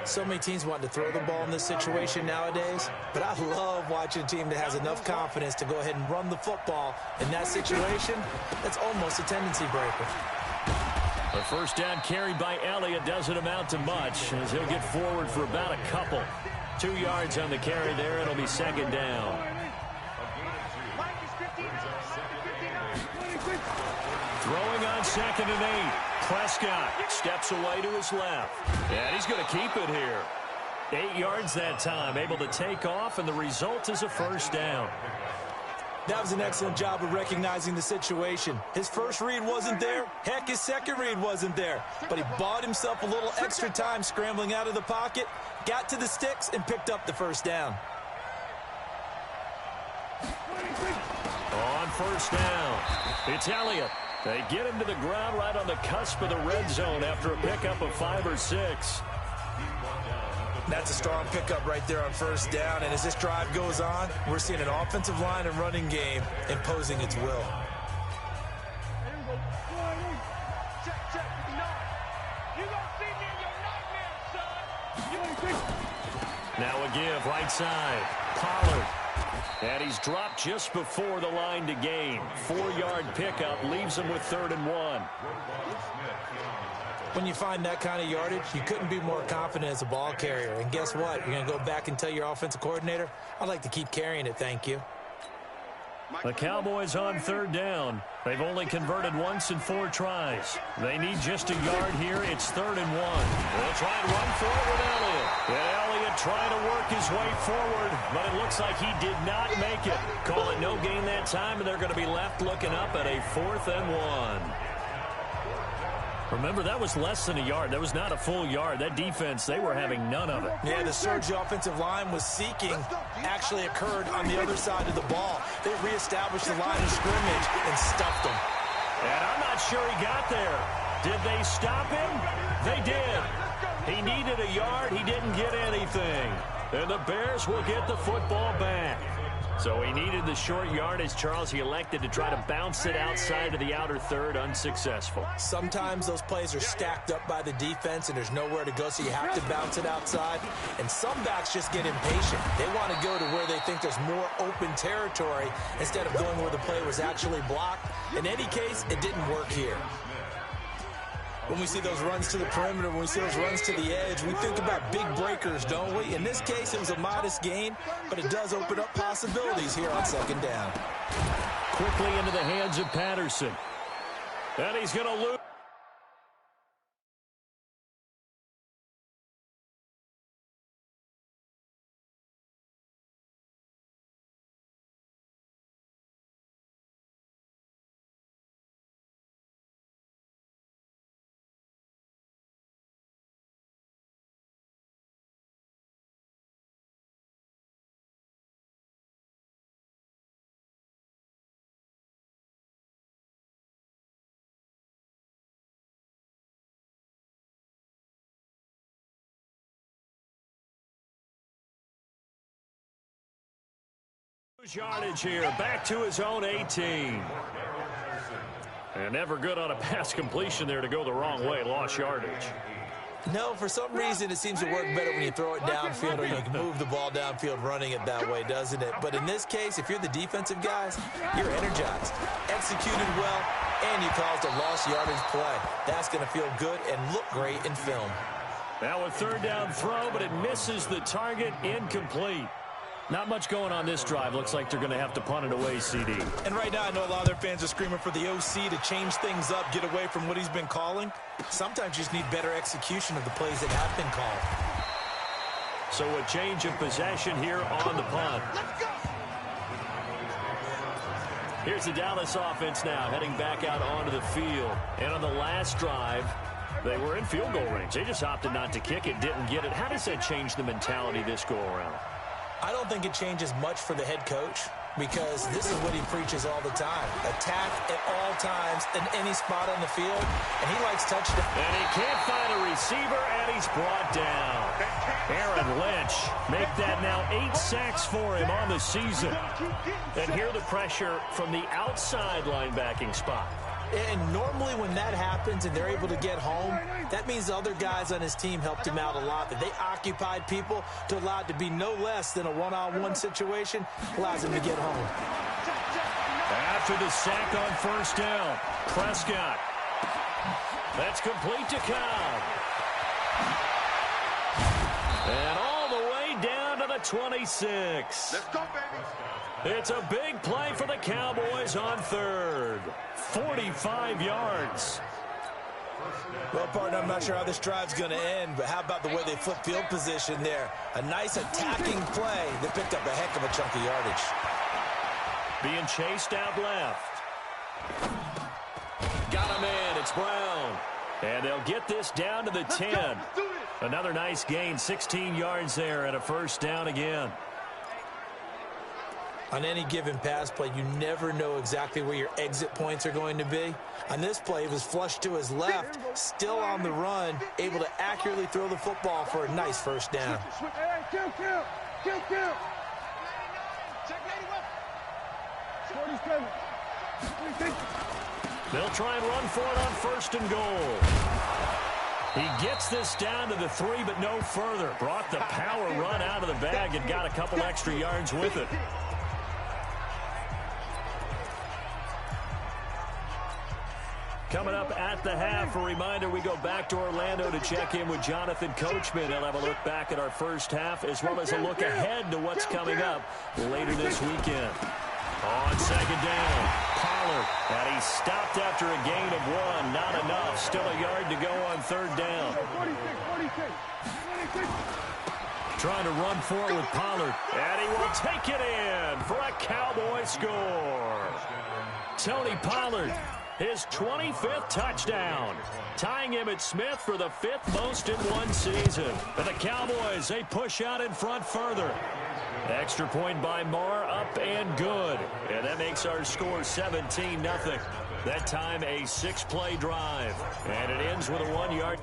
So many teams want to throw the ball in this situation nowadays, but I love watching a team that has enough confidence to go ahead and run the football. In that situation, that's almost a tendency breaker. The first down carried by Elliott doesn't amount to much as he'll get forward for about a couple. 2 yards on the carry there. It'll be 2nd down. Throwing on 2nd and 8. Prescott steps away to his left. And he's going to keep it here. 8 yards that time, able to take off, and the result is a first down. That was an excellent job of recognizing the situation. His first read wasn't there. Heck, his second read wasn't there. But he bought himself a little extra time scrambling out of the pocket, got to the sticks, and picked up the first down. On first down, it's Elliott. They get him to the ground right on the cusp of the red zone after a pickup of 5 or 6. That's a strong pickup right there on first down. And as this drive goes on, we're seeing an offensive line and running game imposing its will. Now a give right side. Pollard. And he's dropped just before the line to gain. 4-yard pickup leaves him with 3rd and 1. When you find that kind of yardage, you couldn't be more confident as a ball carrier. And guess what? You're going to go back and tell your offensive coordinator, I'd like to keep carrying it, thank you. The Cowboys on 3rd down. They've only converted once in 4 tries. They need just a yard here. It's 3rd and 1. They'll try and run for it with Elliott. And Elliott trying to work his way forward, but it looks like he did not make it. Call it no gain that time, and they're going to be left looking up at a 4th and 1. Remember, that was less than a yard. That was not a full yard. That defense, they were having none of it. Yeah, the surge the offensive line was seeking actually occurred on the other side of the ball. They reestablished the line of scrimmage and stuffed them. And I'm not sure he got there. Did they stop him? They did. He needed a yard. He didn't get anything. And the Bears will get the football back. So he needed the short yardage, Charles. He elected to try to bounce it outside of the outer third, unsuccessful. Sometimes those plays are stacked up by the defense and there's nowhere to go, so you have to bounce it outside. And some backs just get impatient. They want to go to where they think there's more open territory instead of going where the play was actually blocked. In any case, it didn't work here. When we see those runs to the perimeter, when we see those runs to the edge, we think about big breakers, don't we? In this case, it was a modest gain, but it does open up possibilities here on second down. quickly into the hands of Patterson. And he's going to lose. Yardage here, back to his own 18. And never good on a pass completion there to go the wrong way, lost yardage. No, for some reason it seems to work better when you throw it downfield or you can move the ball downfield running it that way, doesn't it? But in this case, if you're the defensive guys, you're energized, executed well, and you caused a lost yardage play. That's going to feel good and look great in film. Now a third down throw, but it misses the target, incomplete. Not much going on this drive. Looks like they're going to have to punt it away, CD. And right now, I know a lot of their fans are screaming for the OC to change things up, get away from what he's been calling. Sometimes you just need better execution of the plays that have been called. So a change of possession here on the punt. Here's the Dallas offense now, heading back out onto the field. And on the last drive, they were in field goal range. They just opted not to kick it, didn't get it. How does that change the mentality this go-around? I don't think it changes much for the head coach because this is what he preaches all the time. Attack at all times in any spot on the field, and he likes touchdowns. And he can't find a receiver, and he's brought down. Aaron Lynch make that now 8 sacks for him on the season. And here the pressure from the outside linebacking spot. And normally when that happens and they're able to get home, that means the other guys on his team helped him out a lot. That they occupied people to allow it to be no less than a one-on-one situation, allows him to get home. After the sack on first down, Prescott. That's complete to Cobb. And all the way down to the 26. Let's go, baby. It's a big play for the Cowboys on third. 45 yards. Well, partner, I'm not sure how this drive's going to end, but how about the way they flip field position there? A nice attacking play that picked up a heck of a chunk of yardage. Being chased out left. Got him in. It's Brown. And they'll get this down to the 10. Another nice gain, 16 yards there and a first down again. On any given pass play, you never know exactly where your exit points are going to be. On this play, he was flushed to his left, still on the run, able to accurately throw the football for a nice first down. Kill. They'll try and run for it on first and goal. He gets this down to the 3, but no further. Brought the power run out of the bag and got a couple extra yards with it. Coming up at the half, a reminder, we go back to Orlando to check in with Jonathan Coachman. He'll have a look back at our first half as well as a look ahead to what's coming up later this weekend. On second down, Pollard, and he stopped after a gain of 1. Not enough. Still a yard to go on third down. Trying to run for it with Pollard, and he will take it in for a Cowboy score. Tony Pollard, his 25th touchdown, tying Emmitt Smith for the 5th most in one season. And the Cowboys, they push out in front further. Extra point by Marr, up and good. And that makes our score 17-0. That time a 6-play drive. And it ends with a 1-yard.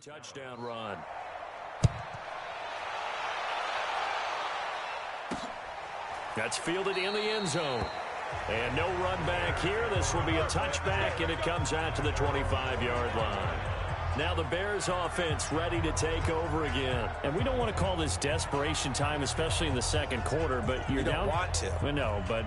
touchdown run. That's fielded in the end zone. And no run back here. This will be a touchback, and it comes out to the 25-yard line. Now the Bears offense ready to take over again. And we don't want to call this desperation time, especially in the second quarter, but you're down. You don't want to. Well, no, but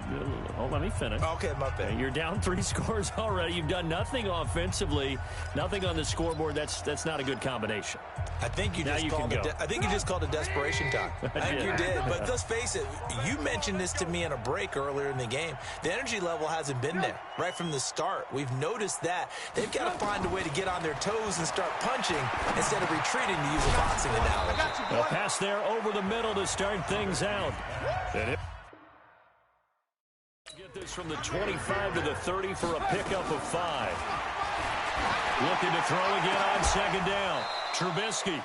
let me finish. Okay, my bad. You're down 3 scores already. You've done nothing offensively, nothing on the scoreboard. That's not a good combination. I think you just called it desperation time. I think you did. But let's face it, you mentioned this to me in a break earlier in the game. The energy level hasn't been there right from the start. We've noticed that. They've got to find a way to get on their toes and start punching instead of retreating, to use a boxing analogy. A pass there over the middle to start things out. And get this from the 25 to the 30 for a pickup of 5. Looking to throw again on second down. Trubisky.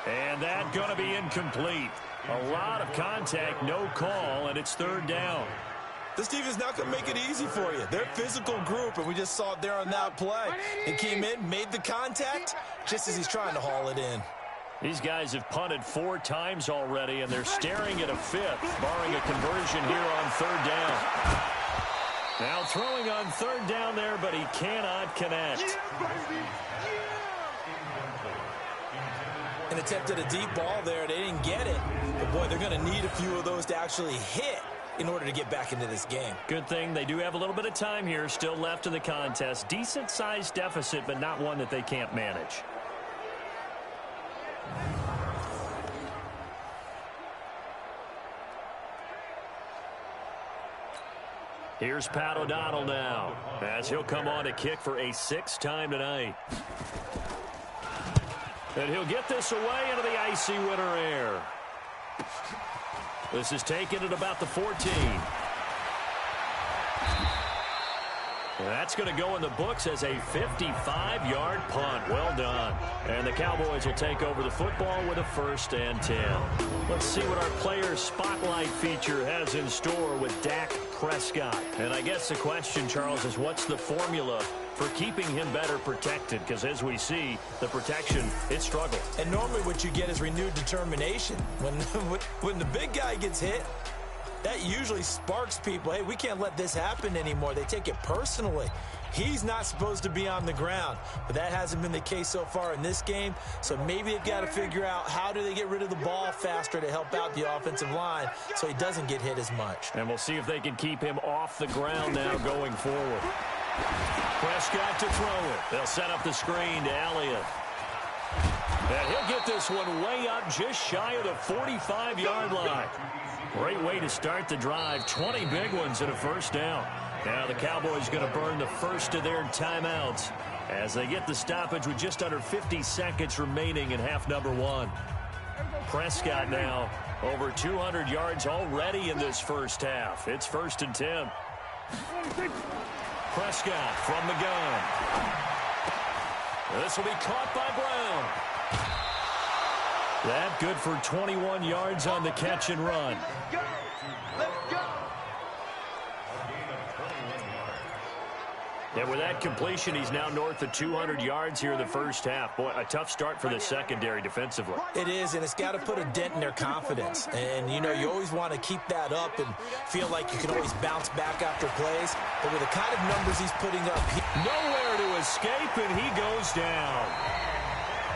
And that going to be incomplete. A lot of contact, no call, and it's third down. This team is not going to make it easy for you. They're a physical group, and we just saw it there on that play. He came in, made the contact, just as he's trying to haul it in. These guys have punted 4 times already, and they're staring at a 5th, barring a conversion here on third down. Now throwing on third down there, but he cannot connect. An attempt at a deep ball there. They didn't get it. But, boy, they're going to need a few of those to actually hit in order to get back into this game. Good thing they do have a little bit of time here still left in the contest. Decent-sized deficit, but not one that they can't manage. Here's Pat O'Donnell now, as he'll come on to kick for a 6th time tonight. And he'll get this away into the icy winter air. This is taken at about the 14. And that's going to go in the books as a 55-yard punt. Well done. And the Cowboys will take over the football with a 1st and 10. Let's see what our player spotlight feature has in store with Dak Prescott. And I guess the question, Charles, is what's the formula for keeping him better protected? Because as we see, the protection, it struggled. And normally what you get is renewed determination. When the big guy gets hit, that usually sparks people. Hey, we can't let this happen anymore. They take it personally. He's not supposed to be on the ground, but that hasn't been the case so far in this game. So maybe they've got to figure out how do they get rid of the ball faster to help out the offensive line so he doesn't get hit as much. And we'll see if they can keep him off the ground now going forward. Prescott to throw it. They'll set up the screen to Elliott. And he'll get this one way up just shy of the 45-yard line. Great way to start the drive. 20 big ones and a 1st down. Now the Cowboys going to burn the first of their timeouts as they get the stoppage with just under 50 seconds remaining in half number 1. Prescott now over 200 yards already in this first half. It's 1st and 10. Prescott from the gun. This will be caught by Brown. That good for 21 yards on the catch and run. And with that completion, he's now north of 200 yards here in the first half. Boy, a tough start for the secondary defensively. It is, and it's got to put a dent in their confidence. And, you know, you always want to keep that up and feel like you can always bounce back after plays. But with the kind of numbers he's putting up, nowhere to escape, and he goes down.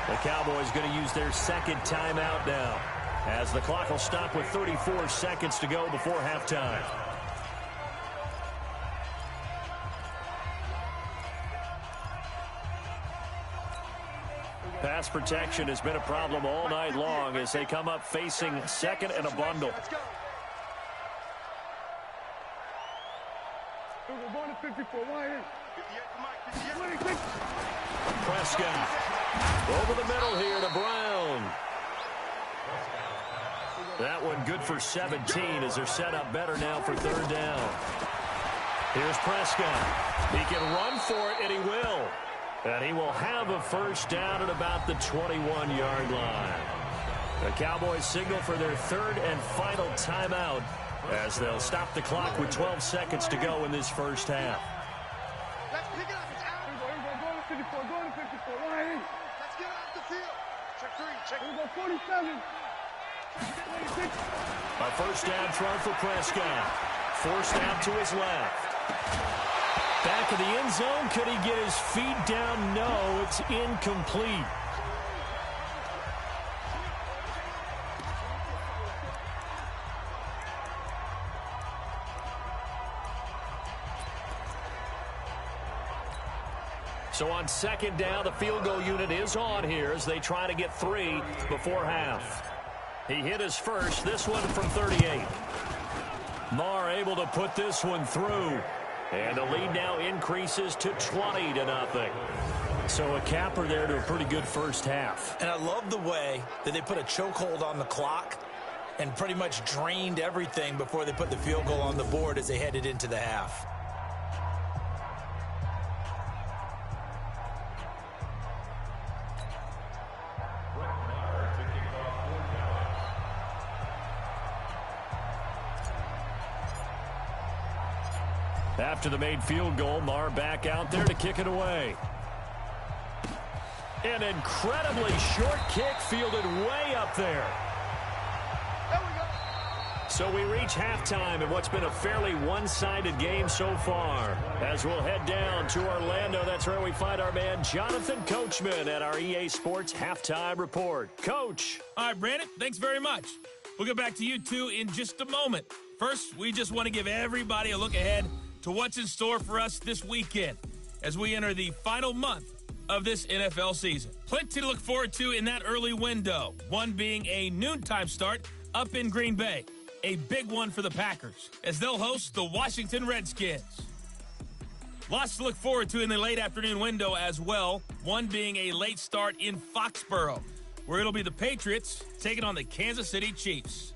The Cowboys going to use their 2nd timeout now, as the clock will stop with 34 seconds to go before halftime. Pass protection has been a problem all night long as they come up facing 2nd and a bundle. Prescott over the middle here to Brown. That one good for 17 as they're set up better now for 3rd down. Here's Prescott. He can run for it, and he will. And he will have a 1st down at about the 21-yard line. The Cowboys signal for their 3rd and final timeout as they'll stop the clock with 12 seconds to go in this first half. Let's pick it up. It's out. Go to 54. Go to 54. Let's get off the go 47. A first down throw for Prescott. Forced out to his left. Back of the end zone. Could he get his feet down? No, it's incomplete. So on second down, the field goal unit is on here as they try to get 3 before half. He hit his first, this one from 38. Marr able to put this one through. And the lead now increases to 20-0. So a capper there to a pretty good first half. And I love the way that they put a chokehold on the clock and pretty much drained everything before they put the field goal on the board as they headed into the half. After the made field goal, Marr back out there to kick it away. An incredibly short kick fielded way up there. So we reach halftime in what's been a fairly one-sided game so far. As we'll head down to Orlando, that's where we find our man Jonathan Coachman at our EA Sports Halftime Report. Coach. All right, Brandon, thanks very much. We'll get back to you two in just a moment. First, we just want to give everybody a look ahead to what's in store for us this weekend as we enter the final month of this NFL season. Plenty to look forward to in that early window, one being a noontime start up in Green Bay, a big one for the Packers as they'll host the Washington Redskins. Lots to look forward to in the late afternoon window as well, one being a late start in Foxborough, where it'll be the Patriots taking on the Kansas City Chiefs.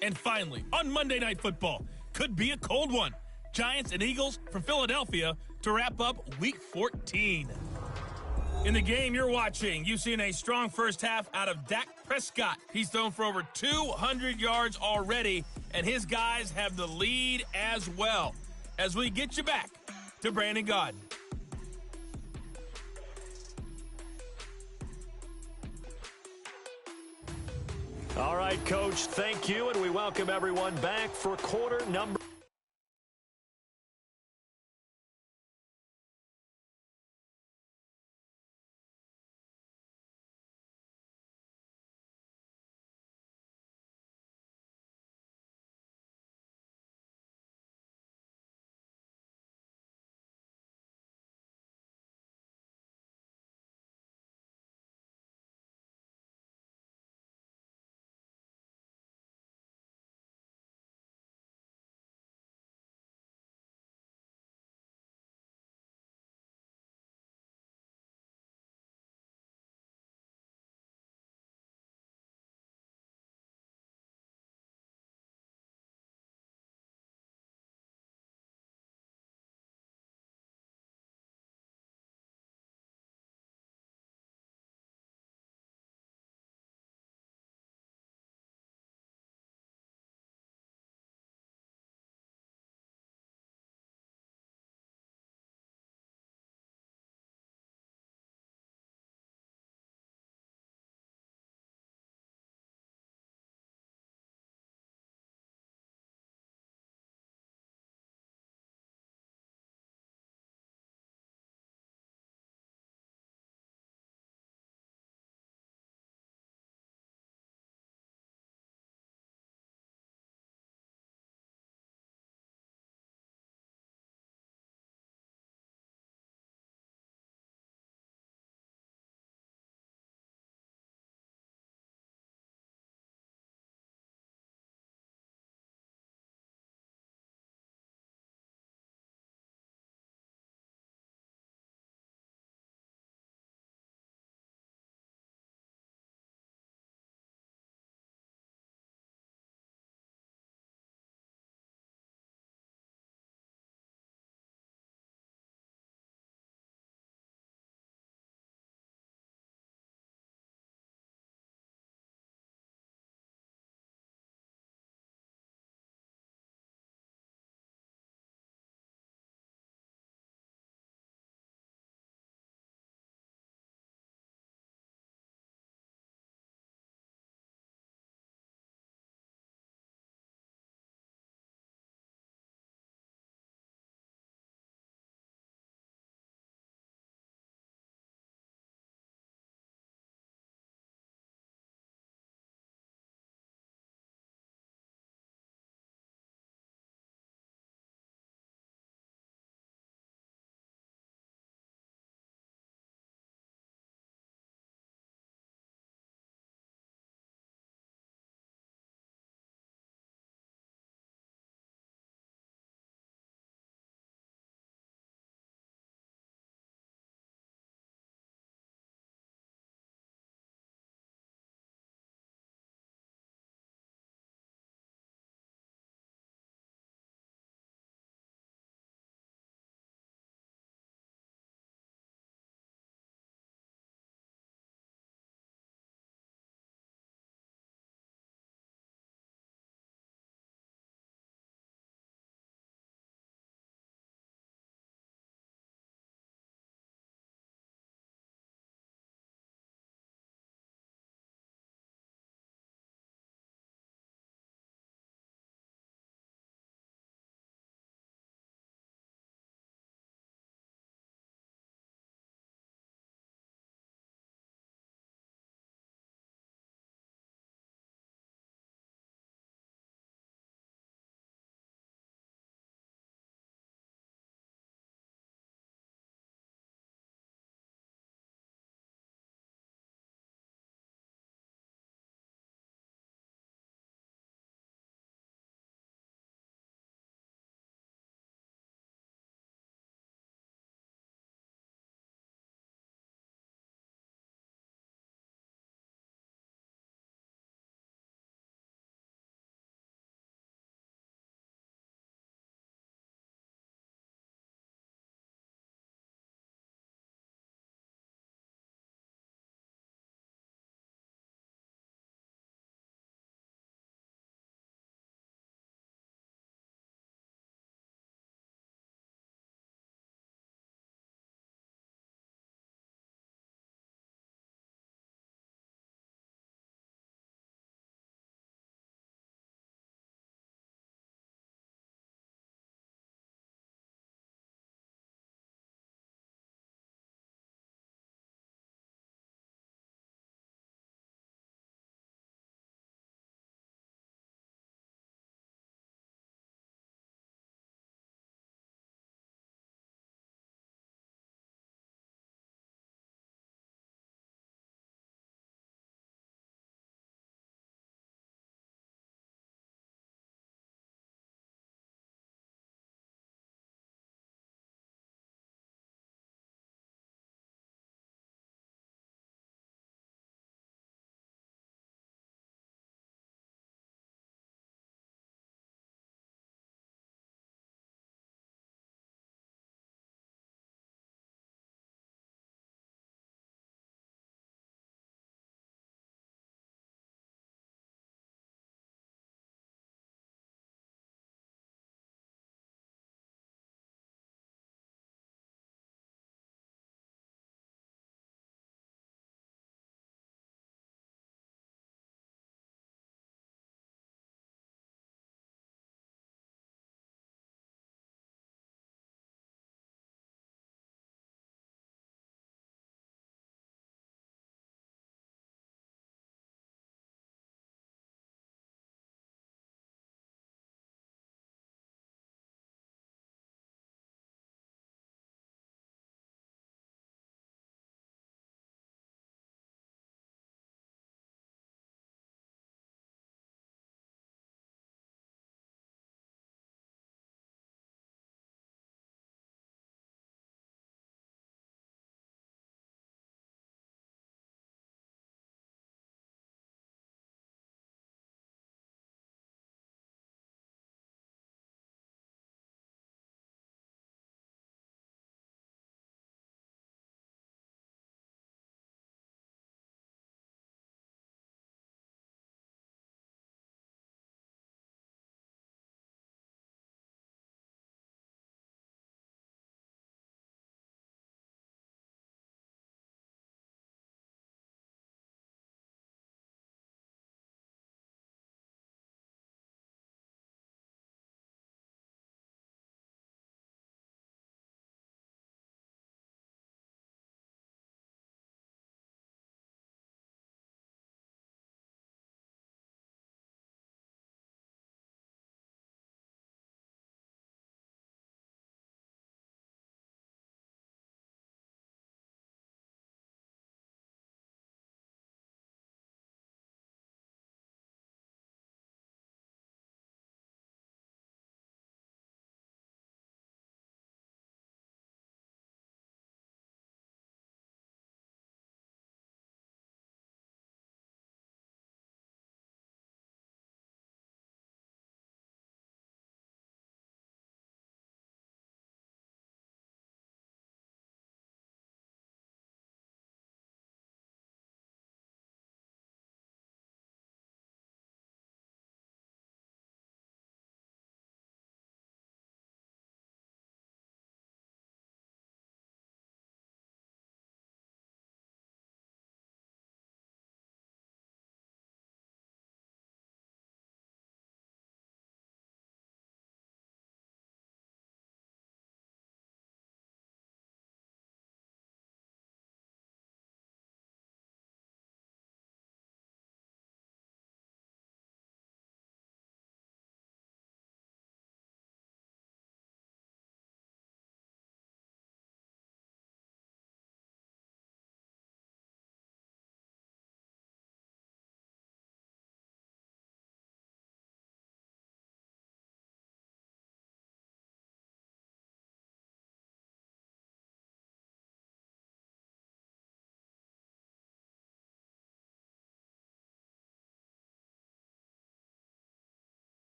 And finally, on Monday Night Football, could be a cold one. Giants and Eagles from Philadelphia to wrap up Week 14. In the game you're watching, you've seen a strong first half out of Dak Prescott. He's thrown for over 200 yards already, and his guys have the lead as well. As we get you back to Brandon Gaudin. All right, Coach, thank you, and we welcome everyone back for quarter number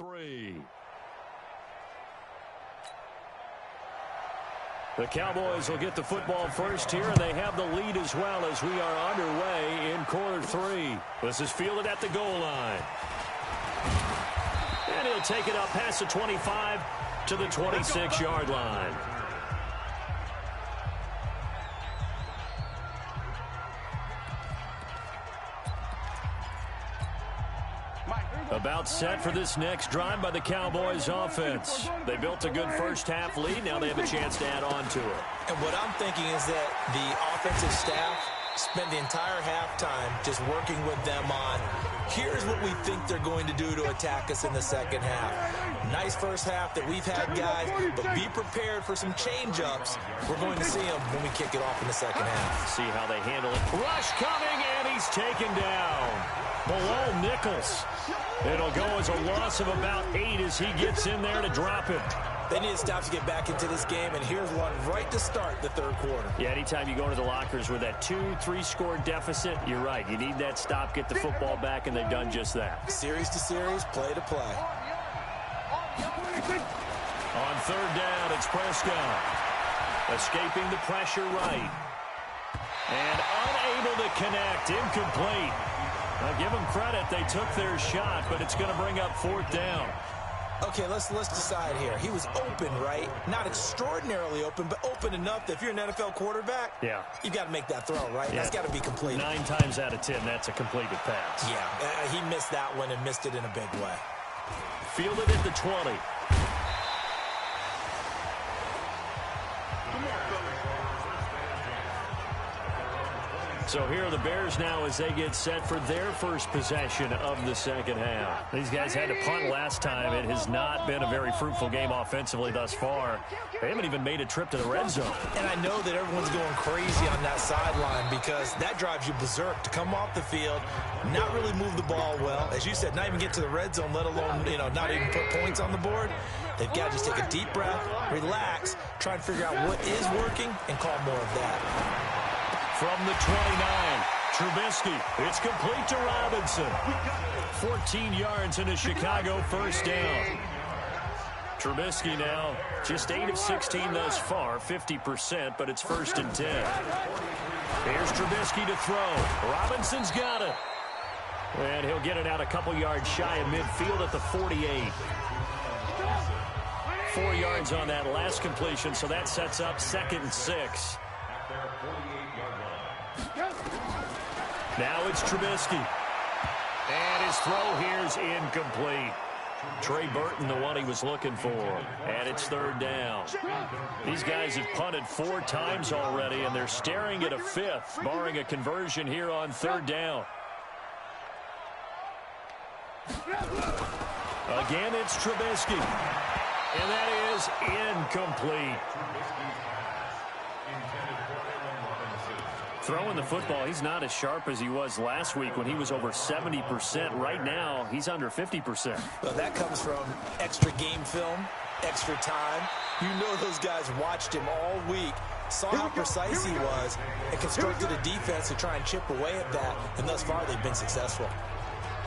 3. The Cowboys will get the football first here, and they have the lead as well as we are underway in quarter 3. This is fielded at the goal line. And he'll take it up past the 25 to the 26-yard line. About set for this next drive by the Cowboys offense. They built a good first-half lead. Now they have a chance to add on to it. And what I'm thinking is that the offensive staff spent the entire halftime just working with them on, here's what we think they're going to do to attack us in the second half. Nice first half that we've had, guys, but be prepared for some change-ups. We're going to see them when we kick it off in the second half. See how they handle it. Rush coming, and he's taken down. Below Nichols. It'll go as a loss of about 8 as he gets in there to drop him. They need to stop to get back into this game, and here's one right to start the third quarter. Yeah, anytime you go into the lockers with that 2-3 score deficit, you're right. You need that stop, get the football back, and they've done just that. Series to series, play to play. On third down, it's Prescott. Escaping the pressure right. And unable to connect, incomplete. Now, give them credit. They took their shot, but it's going to bring up fourth down. Okay, let's decide here. He was open, right? Not extraordinarily open, but open enough that if you're an NFL quarterback, yeah, you've got to make that throw, right? Yeah. That's got to be completed. 9 times out of 10, that's a completed pass. Yeah, he missed that one and missed it in a big way. Fielded at the 20. So here are the Bears now as they get set for their first possession of the second half. These guys had to punt last time. It has not been a very fruitful game offensively thus far. They haven't even made a trip to the red zone. And I know that everyone's going crazy on that sideline because that drives you berserk to come off the field, not really move the ball well. As you said, not even get to the red zone, let alone, not even put points on the board. They've got to just take a deep breath, relax, try and figure out what is working, and call more of that. From the 29, Trubisky. It's complete to Robinson. 14 yards and a Chicago first down. Trubisky now just 8 of 16 thus far, 50%, but it's 1st and 10. Here's Trubisky to throw. Robinson's got it. And he'll get it out a couple yards shy of midfield at the 48. 4 yards on that last completion, so that sets up 2nd and 6. Now it's Trubisky. And his throw here's incomplete. Trey Burton, the one he was looking for. And it's 3rd down. These guys have punted 4 times already, and they're staring at a 5th, barring a conversion here on 3rd down. Again, it's Trubisky. And that is incomplete. Throwing the football, he's not as sharp as he was last week when he was over 70%. Right now, he's under 50%. Well, that comes from extra game film, extra time. You know those guys watched him all week, saw how precise he was, and constructed a defense to try and chip away at that, and thus far they've been successful.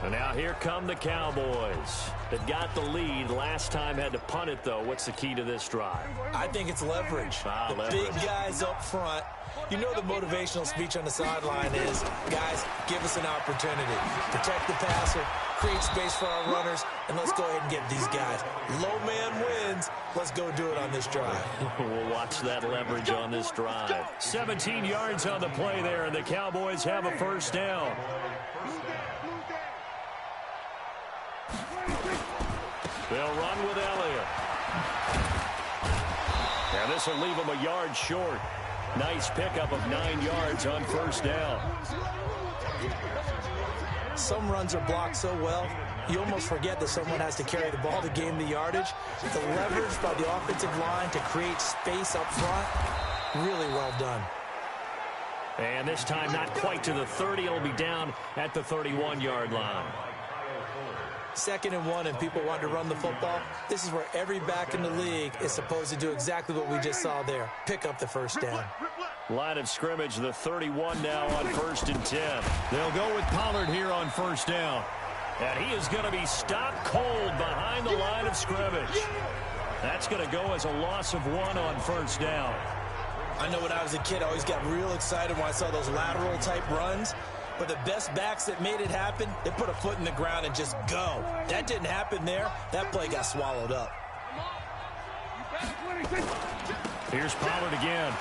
And now here come the Cowboys. That got the lead. Last time had to punt it, though. What's the key to this drive? I think it's leverage. The big guys up front. You know the motivational speech on the sideline is, guys, give us an opportunity. Protect the passer, create space for our runners, and let's go ahead and get these guys. Low man wins. Let's go do it on this drive. We'll watch that leverage on this drive. 17 yards on the play there, and the Cowboys have a first down. They'll run with Elliott. And this will leave them a yard short. Nice pickup of 9 yards on first down. Some runs are blocked so well, you almost forget that someone has to carry the ball to gain the yardage. The leverage by the offensive line to create space up front, really well done. And this time not quite to the 30. It'll be down at the 31-yard line. 2nd and 1, and people want to run the football. This is where every back in the league is supposed to do exactly what we just saw there. Pick up the first down. Line of scrimmage, the 31 now on 1st and 10. They'll go with Pollard here on first down. And he is going to be stopped cold behind the line of scrimmage. That's going to go as a loss of 1 on first down. I know when I was a kid, I always got real excited when I saw those lateral-type runs. But the best backs that made it happen, they put a foot in the ground and just go. That didn't happen there. That play got swallowed up. Here's Pollard again.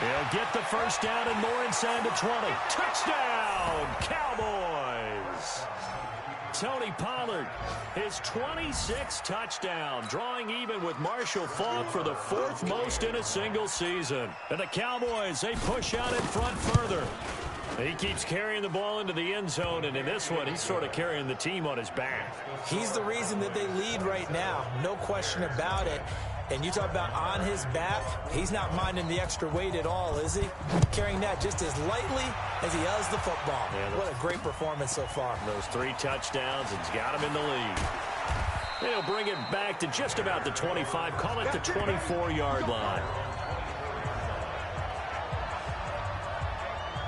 He'll get the first down and more inside the 20. Touchdown, Cowboys! Tony Pollard, his 26th touchdown, drawing even with Marshall Faulk for the 4th most in a single season. And the Cowboys, they push out in front further. He keeps carrying the ball into the end zone, and in this one, he's sort of carrying the team on his back. He's the reason that they lead right now, no question about it. And you talk about on his back, he's not minding the extra weight at all, is he? Carrying that just as lightly as he does the football. Yeah, what a great performance so far. Those 3 touchdowns, it's got him in the lead. They'll bring it back to just about the 25, call it the 24-yard line.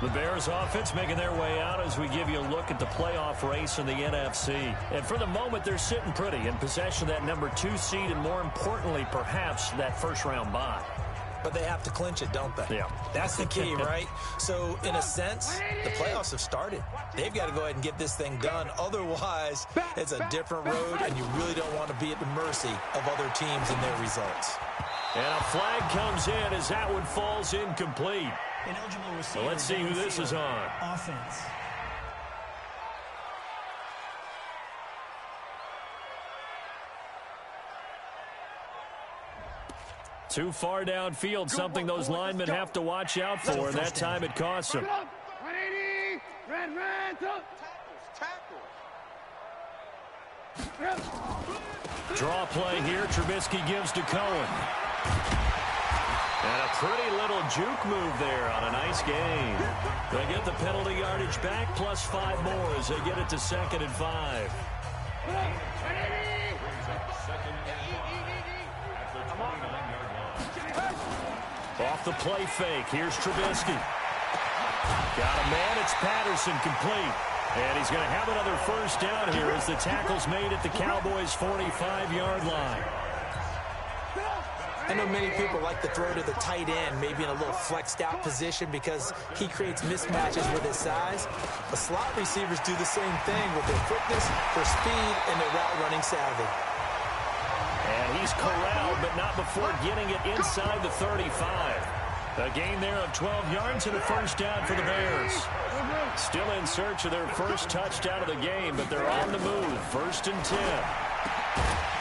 The Bears offense making their way out as we give you a look at the playoff race in the NFC. And for the moment, they're sitting pretty in possession of that number 2 seed and, more importantly, perhaps that first-round bye. But they have to clinch it, don't they? Yeah. That's the key, right? So, in a sense, the playoffs have started. They've got to go ahead and get this thing done. Otherwise, it's a different road, and you really don't want to be at the mercy of other teams and their results. And a flag comes in as that one falls incomplete. Ineligible receiver. So let's see who this is on. Offense. Too far downfield, something those linemen have to watch out for, and that time it costs them. 180, Draw play here, Trubisky gives to Cohen. And a pretty little juke move there on a nice game. They get the penalty yardage back, plus 5 more as they get it to 2nd and 5. Off the play fake, here's Trubisky. Got a man, it's Patterson, complete. And he's going to have another first down here as the tackle's made at the Cowboys' 45-yard line. I know many people like to throw to the tight end, maybe in a little flexed out position because he creates mismatches with his size. But slot receivers do the same thing with their quickness, their speed, and their route running savvy. And he's corralled, but not before getting it inside the 35. A gain there of 12 yards and a first down for the Bears. Still in search of their first touchdown of the game, but they're on the move. 1st and 10.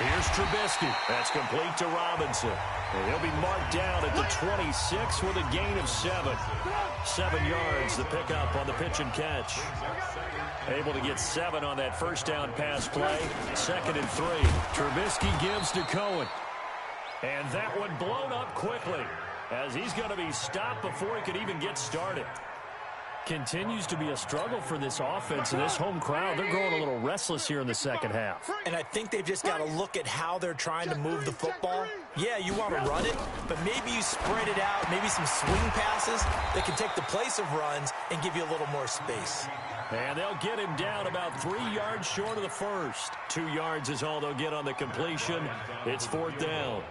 Here's Trubisky. That's complete to Robinson. And he'll be marked down at the 26 with a gain of 7. 7 yards, the pickup on the pitch and catch. Able to get 7 on that first down pass play. 2nd and 3. Trubisky gives to Cohen. And that one blown up quickly as he's going to be stopped before he could even get started. Continues to be a struggle for this offense and this home crowd. They're growing a little restless here in the second half. And I think they've just got to look at how they're trying to move the football. Yeah, you want to run it, but maybe you spread it out, maybe some swing passes that can take the place of runs and give you a little more space. And they'll get him down about 3 yards short of the first. 2 yards is all they'll get on the completion. It's 4th down.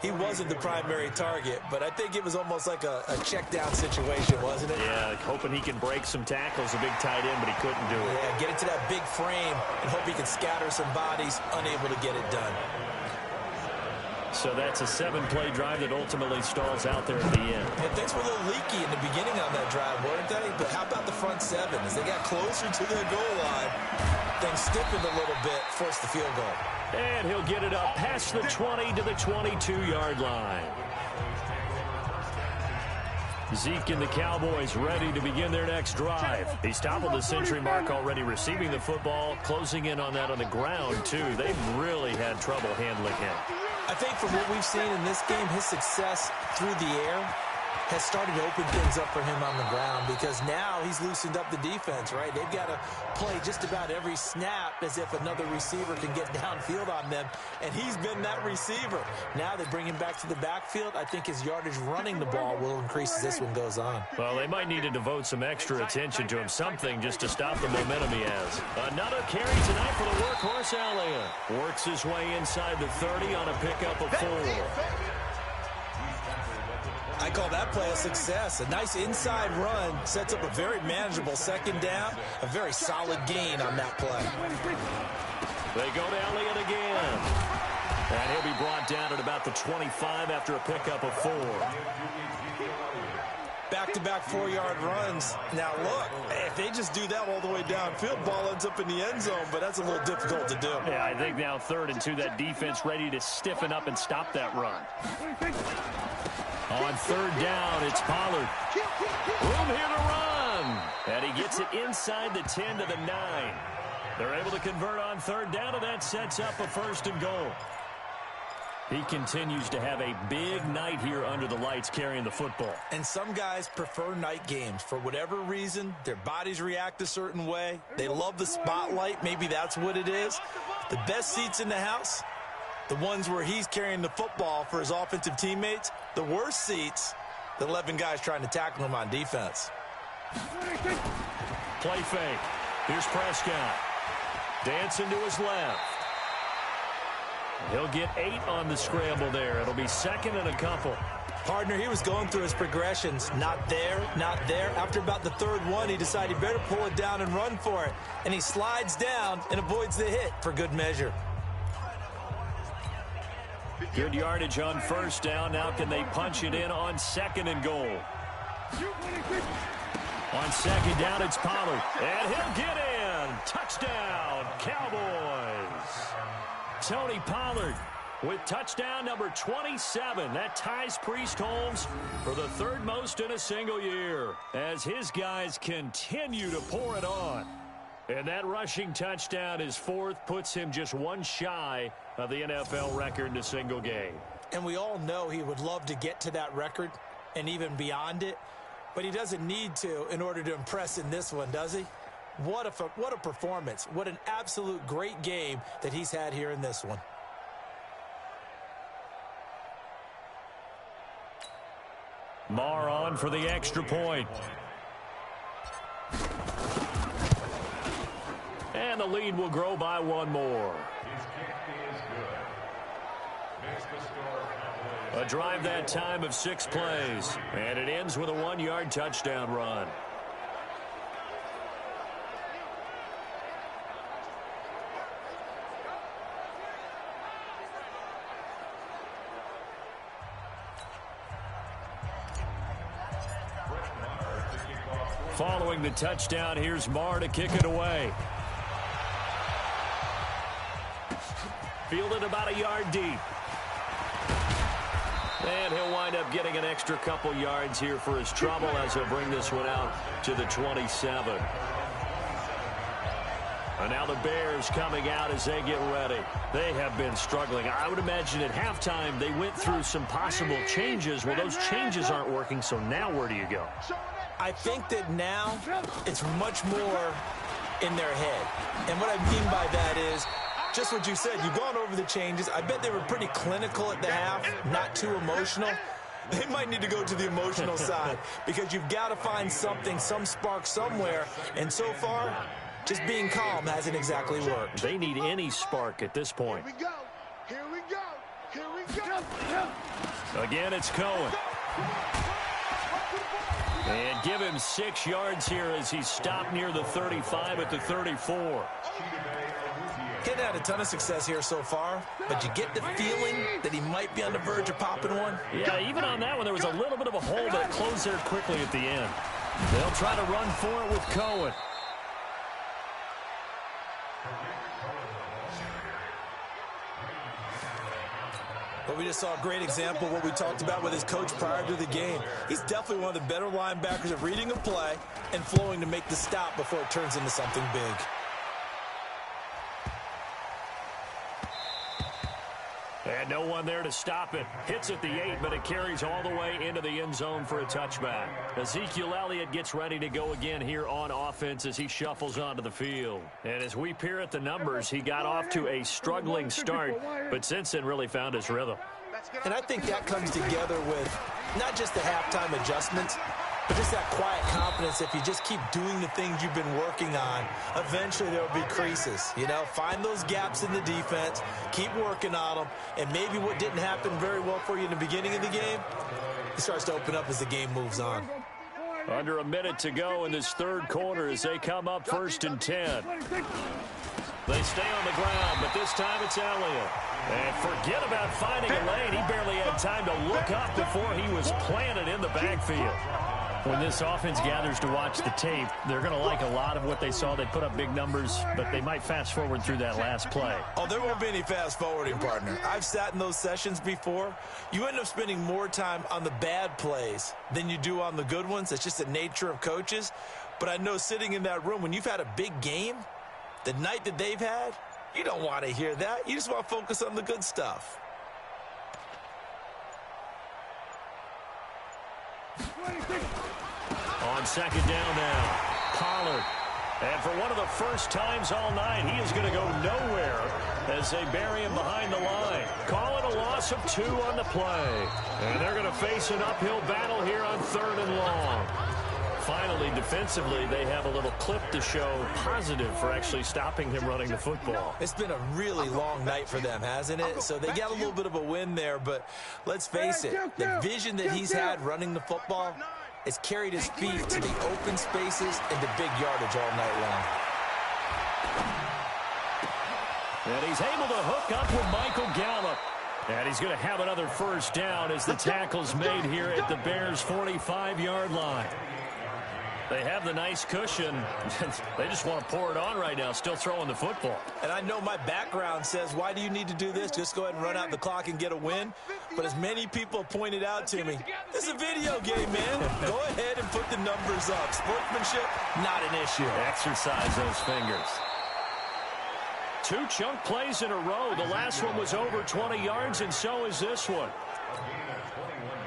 He wasn't the primary target, but I think it was almost like a check down situation, wasn't it? Yeah, hoping he can break some tackles, a big tight end, but he couldn't do it. Yeah, get into that big frame and hope he can scatter some bodies, unable to get it done. So that's a 7-play drive that ultimately stalls out there at the end. And things were a little leaky in the beginning on that drive, weren't they? But how about the front 7? As they got closer to their goal line, things stiffened a little bit, forced the field goal. And he'll get it up past the 20 to the 22-yard line. Zeke and the Cowboys ready to begin their next drive. He's toppled the century mark already receiving the football, closing in on that on the ground, too. They've really had trouble handling him. I think from what we've seen in this game, his success through the air has started to open things up for him on the ground, because now he's loosened up the defense, right? They've got to play just about every snap as if another receiver can get downfield on them, and he's been that receiver. Now they bring him back to the backfield. I think his yardage running the ball will increase as this one goes on. Well, they might need to devote some extra attention to him, something just to stop the momentum he has. Another carry tonight for the workhorse Elliott. Works his way inside the 30 on a pickup of 4. I call that play a success. A nice inside run sets up a very manageable second down. A very solid gain on that play. They go to Elliott again. And he'll be brought down at about the 25 after a pickup of 4. Back-to-back 4-yard runs. Now, look, if they just do that all the way downfield, ball ends up in the end zone, but that's a little difficult to do. Yeah, I think now 3rd and 2, that defense ready to stiffen up and stop that run. On 3rd down, it's Pollard. Room here to run. And he gets it inside the 10 to the 9. They're able to convert on 3rd down, and that sets up a 1st and goal. He continues to have a big night here under the lights carrying the football. And some guys prefer night games. For whatever reason, their bodies react a certain way. They love the spotlight. Maybe that's what it is. The best seats in the house, the ones where he's carrying the football for his offensive teammates. The worst seats, the 11 guys trying to tackle him on defense. Play fake. Here's Prescott. Dancing to his left. He'll get 8 on the scramble there. It'll be 2nd and a couple. Partner, he was going through his progressions. Not there, not there. After about the 3rd one, he decided he better pull it down and run for it. And he slides down and avoids the hit for good measure. Good yardage on 1st down. Now can they punch it in on 2nd and goal? On 2nd down, it's Pollard. And he'll get in. Touchdown, Cowboys. Tony Pollard with touchdown number 27. That ties Priest Holmes for the 3rd most in a single year as his guys continue to pour it on. And that rushing touchdown, his 4th, puts him just 1 shy of the NFL record in a single game. And we all know he would love to get to that record and even beyond it, but he doesn't need to in order to impress in this one, does he? What a performance. What an absolute great game that he's had here in this one. Marr on for the extra point. And the lead will grow by 1 more. A drive that time of 6 plays. And it ends with a 1-yard touchdown run. Following the touchdown, here's Marr to kick it away. Fielded about a yard deep. And he'll wind up getting an extra couple yards here for his trouble as he'll bring this one out to the 27. And now the Bears coming out as they get ready. They have been struggling. I would imagine at halftime they went through some possible changes. Well, those changes aren't working, so now where do you go? I think that now it's much more in their head. And what I mean by that is just what you said. You've gone over the changes. I bet they were pretty clinical at the half, not too emotional. They might need to go to the emotional side because you've got to find something, some spark somewhere. And so far, just being calm hasn't exactly worked. They need any spark at this point. Here we go. Here we go. Here we go. Again, it's Cohen. And give him 6 yards here as he's stopped near the 35 at the 34. He's had a ton of success here so far, but you get the feeling that he might be on the verge of popping one. Yeah, even on that one, there was a little bit of a hole, but it closed there quickly at the end. They'll try to run for it with Cohen. But we just saw a great example of what we talked about with his coach prior to the game. He's definitely one of the better linebackers at reading a play and flowing to make the stop before it turns into something big. And no one there to stop it. Hits at the 8, but it carries all the way into the end zone for a touchback. Ezekiel Elliott gets ready to go again here on offense as he shuffles onto the field. And as we peer at the numbers, he got off to a struggling start, but since then really found his rhythm. And I think that comes together with not just the halftime adjustments, but just that quiet confidence. If you just keep doing the things you've been working on, eventually there will be creases. You know, find those gaps in the defense, keep working on them, and maybe what didn't happen very well for you in the beginning of the game, it starts to open up as the game moves on. Under a minute to go in this third quarter as they come up 1st and 10. They stay on the ground, but this time it's Elliott. And forget about finding a lane. He barely had time to look up before he was planted in the backfield. When this offense gathers to watch the tape, they're going to like a lot of what they saw. They put up big numbers, but they might fast forward through that last play. Oh, there won't be any fast forwarding, partner. I've sat in those sessions before. You end up spending more time on the bad plays than you do on the good ones. It's just the nature of coaches. But I know sitting in that room, when you've had a big game, the night that they've had, you don't want to hear that. You just want to focus on the good stuff. On 2nd down now, Pollard. And for one of the first times all night, he is going to go nowhere as they bury him behind the line. Call it a loss of 2 on the play. And they're going to face an uphill battle here on 3rd and long. Finally, defensively, they have a little clip to show positive for actually stopping him running the football. It's been a really long night for them, hasn't it? So they got a little bit of a win there, but let's face it, the vision that he's had running the football has carried his feet to the open spaces and the big yardage all night long. And he's able to hook up with Michael Gallup. And he's going to have another first down as the tackle's made here at the Bears' 45-yard line. They have the nice cushion. They just want to pour it on right now, still throwing the football. And I know my background says, why do you need to do this? Just go ahead and run out the clock and get a win. But as many people pointed out to me, this is a video game, man. Go ahead and put the numbers up. Sportsmanship, not an issue. Exercise those fingers. 2 chunk plays in a row. The last one was over 20 yards, and so is this one.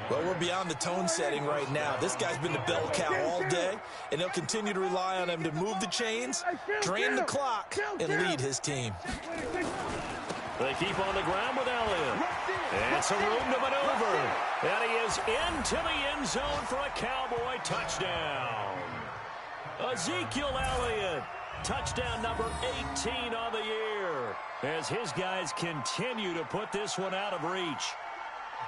Well, we're beyond the tone setting right now. This guy's been the bell cow all day, and they'll continue to rely on him to move the chains, drain the clock, and lead his team. They keep on the ground with Elliott. It's a room to maneuver. And he is into the end zone for a Cowboy touchdown. Ezekiel Elliott, touchdown number 18 on the year, as his guys continue to put this one out of reach.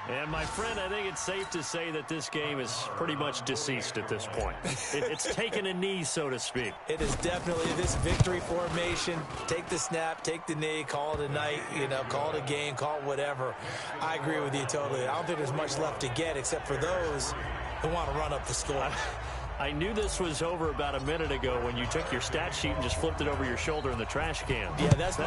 And, my friend, I think it's safe to say that this game is pretty much deceased at this point. It's taken a knee, so to speak. It is definitely this victory formation. Take the snap, take the knee, call it a night, call it a game, call it whatever. I agree with you totally. I don't think there's much left to get except for those who want to run up the score. I knew this was over about a minute ago when you took your stat sheet and just flipped it over your shoulder in the trash can. Yeah, that's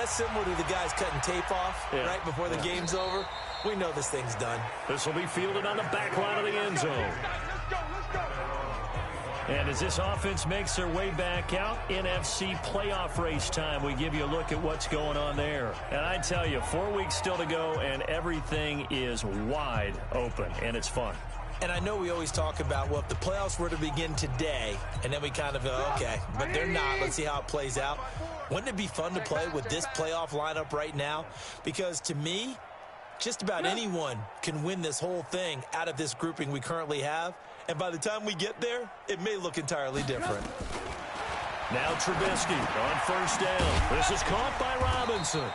similar to the guys cutting tape off right before the game's over. We know this thing's done. This will be fielded on the back line of the end zone. And as this offense makes their way back out, NFC playoff race time, we give you a look at what's going on there. And I tell you, 4 weeks still to go, and everything is wide open, and it's fun. And I know we always talk about, well, if the playoffs were to begin today, and then we kind of go, okay, but they're not. Let's see how it plays out. Wouldn't it be fun to play with this playoff lineup right now? Because to me, just about anyone can win this whole thing out of this grouping we currently have. And by the time we get there, it may look entirely different. Now Trubisky on first down. This is caught by Robinson.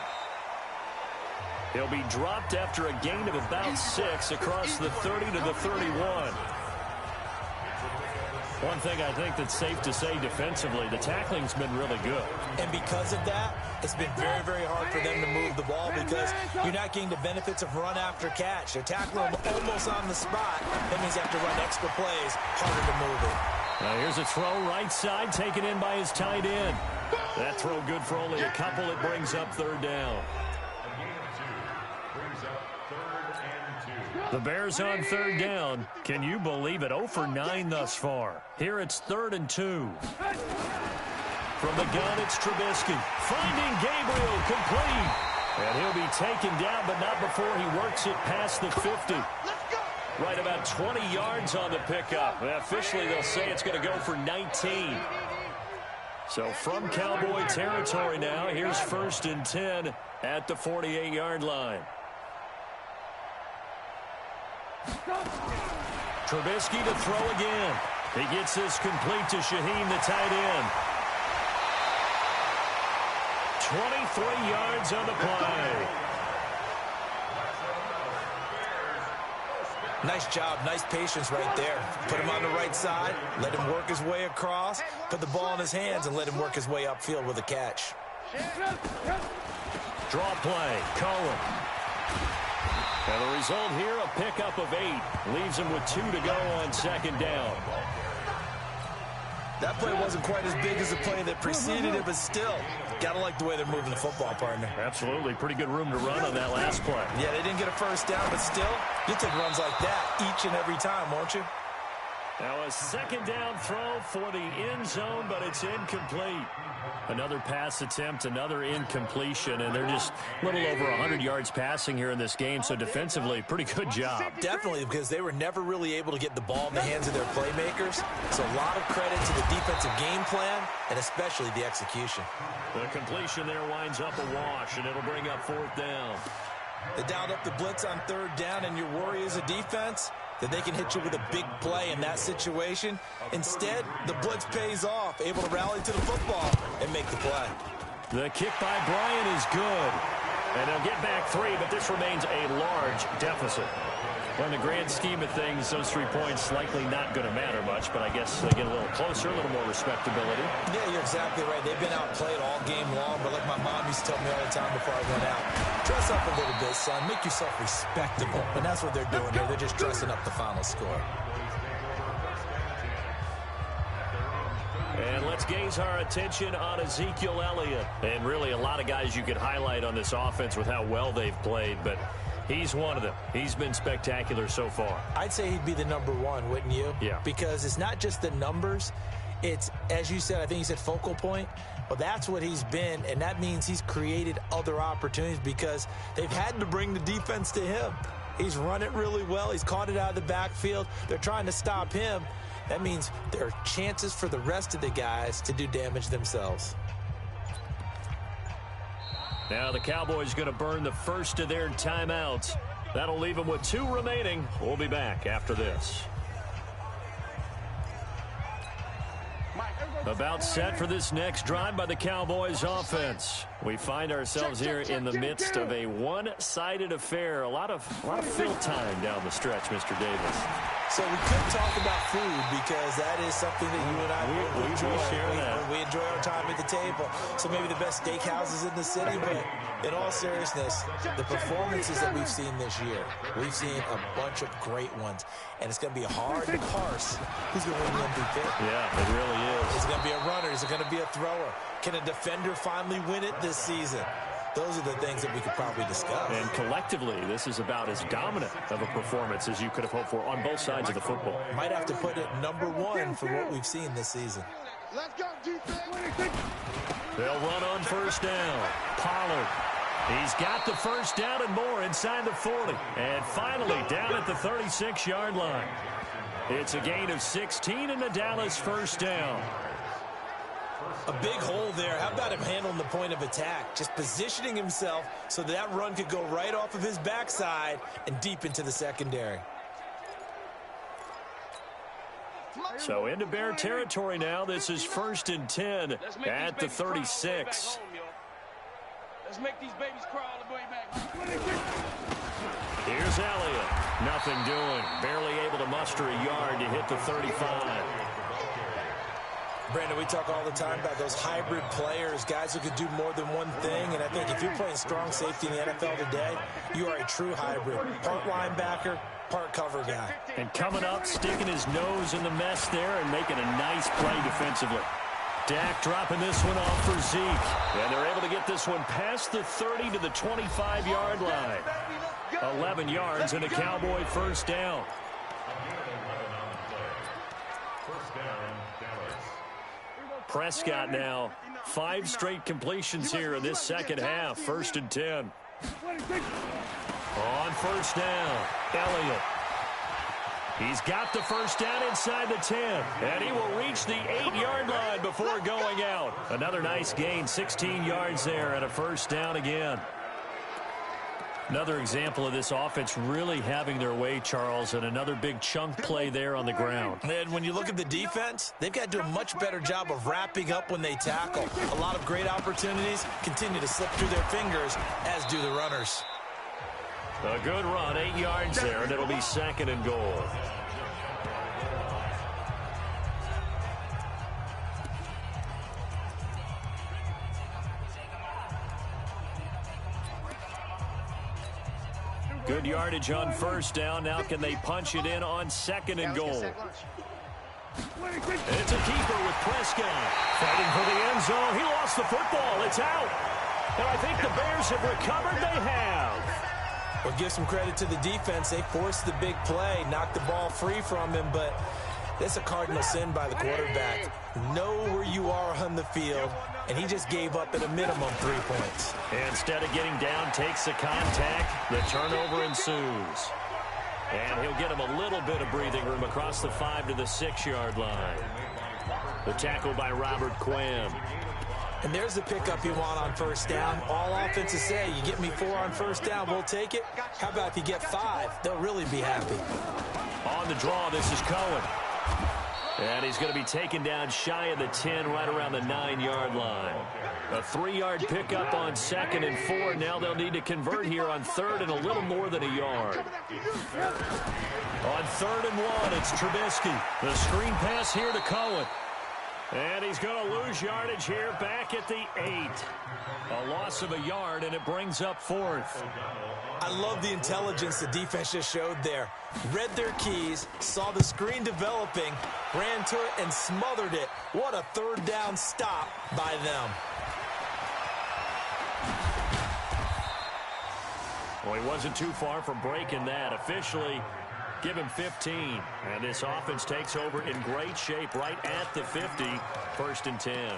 He'll be dropped after a gain of about 6 across the 30 to the 31. One thing I think that's safe to say defensively, the tackling's been really good. And because of that, it's been very, very hard for them to move the ball because you're not getting the benefits of run after catch. They're tackling them almost on the spot. That means they have to run extra plays, harder to move it. Now here's a throw right side, taken in by his tight end. That throw good for only a couple. It brings up 3rd down. The Bears on 3rd down. Can you believe it? 0 for 9 thus far. Here it's 3rd and 2. From the gun, it's Trubisky. Finding Gabriel, complete. And he'll be taken down, but not before he works it past the 50. Right about 20 yards on the pickup. Officially, they'll say it's going to go for 19. So from Cowboy territory now, here's 1st and 10 at the 48-yard line. Trubisky to throw again. He gets this complete to Shaheen, the tight end. 23 yards on the play. Nice job, nice patience right there. Put him on the right side, let him work his way across, put the ball in his hands, and let him work his way upfield with a catch. Draw play, Cohen. And the result here, a pickup of 8. Leaves him with 2 to go on 2nd down. That play wasn't quite as big as the play that preceded it, but still, gotta like the way they're moving the football, partner. Absolutely. Pretty good room to run on that last play. Yeah, they didn't get a 1st down, but still, you'll take runs like that each and every time, won't you? Now a 2nd down throw for the end zone, but it's incomplete. Another pass attempt, another incompletion, and they're just a little over 100 yards passing here in this game, so defensively, pretty good job. Definitely, because they were never really able to get the ball in the hands of their playmakers, so a lot of credit to the defensive game plan, and especially the execution. The completion there winds up a wash, and it'll bring up 4th down. They dialed up the blitz on 3rd down, and your worry as a defense that they can hit you with a big play in that situation. Instead, the blitz pays off, able to rally to the football and make the play. The kick by Bryant is good. And they'll get back 3, but this remains a large deficit. Well, in the grand scheme of things, those 3 points likely not going to matter much, but I guess they get a little closer, a little more respectability. Yeah, you're exactly right. They've been outplayed all game long, but like my mom used to tell me all the time before I went out, dress up a little bit, son. Make yourself respectable. And that's what they're doing here. They're just dressing up the final score. And let's gaze our attention on Ezekiel Elliott. And really a lot of guys you could highlight on this offense with how well they've played, but he's one of them. He's been spectacular so far. I'd say he'd be the number 1, wouldn't you? Yeah. Because it's not just the numbers. It's, as you said, I think you said focal point. Well, that's what he's been, and that means he's created other opportunities because they've had to bring the defense to him. He's run it really well. He's caught it out of the backfield. They're trying to stop him. That means there are chances for the rest of the guys to do damage themselves. Now the Cowboys going to burn the first of their timeouts. That'll leave them with 2 remaining. We'll be back after this. About set for this next drive by the Cowboys offense. We find ourselves here in the midst of a one-sided affair. A lot of fill time down the stretch, Mr. Davis. So we could talk about food because that is something that you and I we enjoy. We enjoy our time at the table. So maybe the best steakhouses in the city, but in all seriousness, the performances that we've seen this year, we've seen a bunch of great ones. And it's going to be hard to parse who's going to win the MVP. Yeah, it really is. Is it going to be a runner? Is it going to be a thrower? Can a defender finally win it this season? Those are the things that we could probably discuss. And collectively, this is about as dominant of a performance as you could have hoped for on both sides of the football. Might have to put it number 1 for what we've seen this season. Let's go, defense. They'll run on 1st down. Pollard. He's got the 1st down and more inside the 40. And finally down at the 36-yard line. It's a gain of 16 and the Dallas 1st down. A big hole there. How about him handling the point of attack? Just positioning himself so that run could go right off of his backside and deep into the secondary. So into Bear territory now. This is 1st and 10 at the 36. Let's make these babies crawl the way back. Here's Elliott. Nothing doing. Barely able to muster a yard to hit the 35. Brandon, we talk all the time about those hybrid players, guys who could do more than one thing, and I think if you're playing strong safety in the NFL today, you are a true hybrid. Part linebacker, part cover guy. And coming up, sticking his nose in the mess there and making a nice play defensively. Dak dropping this one off for Zeke. And they're able to get this one past the 30 to the 25-yard line. 11 yards and a Cowboy 1st down. Prescott now. 5 straight completions here in this second half. 1st and 10. On first down, Elliott. He's got the first down inside the 10, and he will reach the 8-yard line before going out. Another nice gain, 16 yards there, and a first down again. Another example of this offense really having their way, Charles, and another big chunk play there on the ground. And when you look at the defense, they've got to do a much better job of wrapping up when they tackle. A lot of great opportunities continue to slip through their fingers, as do the runners. A good run, 8 yards there, and it'll be 2nd and goal. Good yardage on first down. Now can they punch it in on 2nd and goal? It's a keeper with Prescott. Fighting for the end zone. He lost the football. It's out. And I think the Bears have recovered. They have. Well, give some credit to the defense. They forced the big play, knocked the ball free from him, but that's a cardinal sin by the quarterback. Know where you are on the field, and he just gave up at a minimum 3 points. Instead of getting down, takes the contact. The turnover ensues. And he'll get him a little bit of breathing room across the 5 to the 6-yard line. The tackle by Robert Quinn. And there's the pickup you want on first down. All offenses say, you get me 4 on first down, we'll take it. How about if you get 5? They'll really be happy. On the draw, this is Cohen. And he's going to be taken down shy of the 10, right around the 9-yard line. A 3-yard pickup on 2nd and 4. Now they'll need to convert here on 3rd and a little more than a yard. On 3rd and 1, it's Trubisky. The screen pass here to Cohen. And he's going to lose yardage here back at the 8. A loss of a yard, and it brings up 4th. I love the intelligence the defense just showed there. Read their keys, saw the screen developing, ran to it, and smothered it. What a 3rd down stop by them. Well, he wasn't too far from breaking that. Officially, give him 15. And this offense takes over in great shape right at the 50. 1st and 10.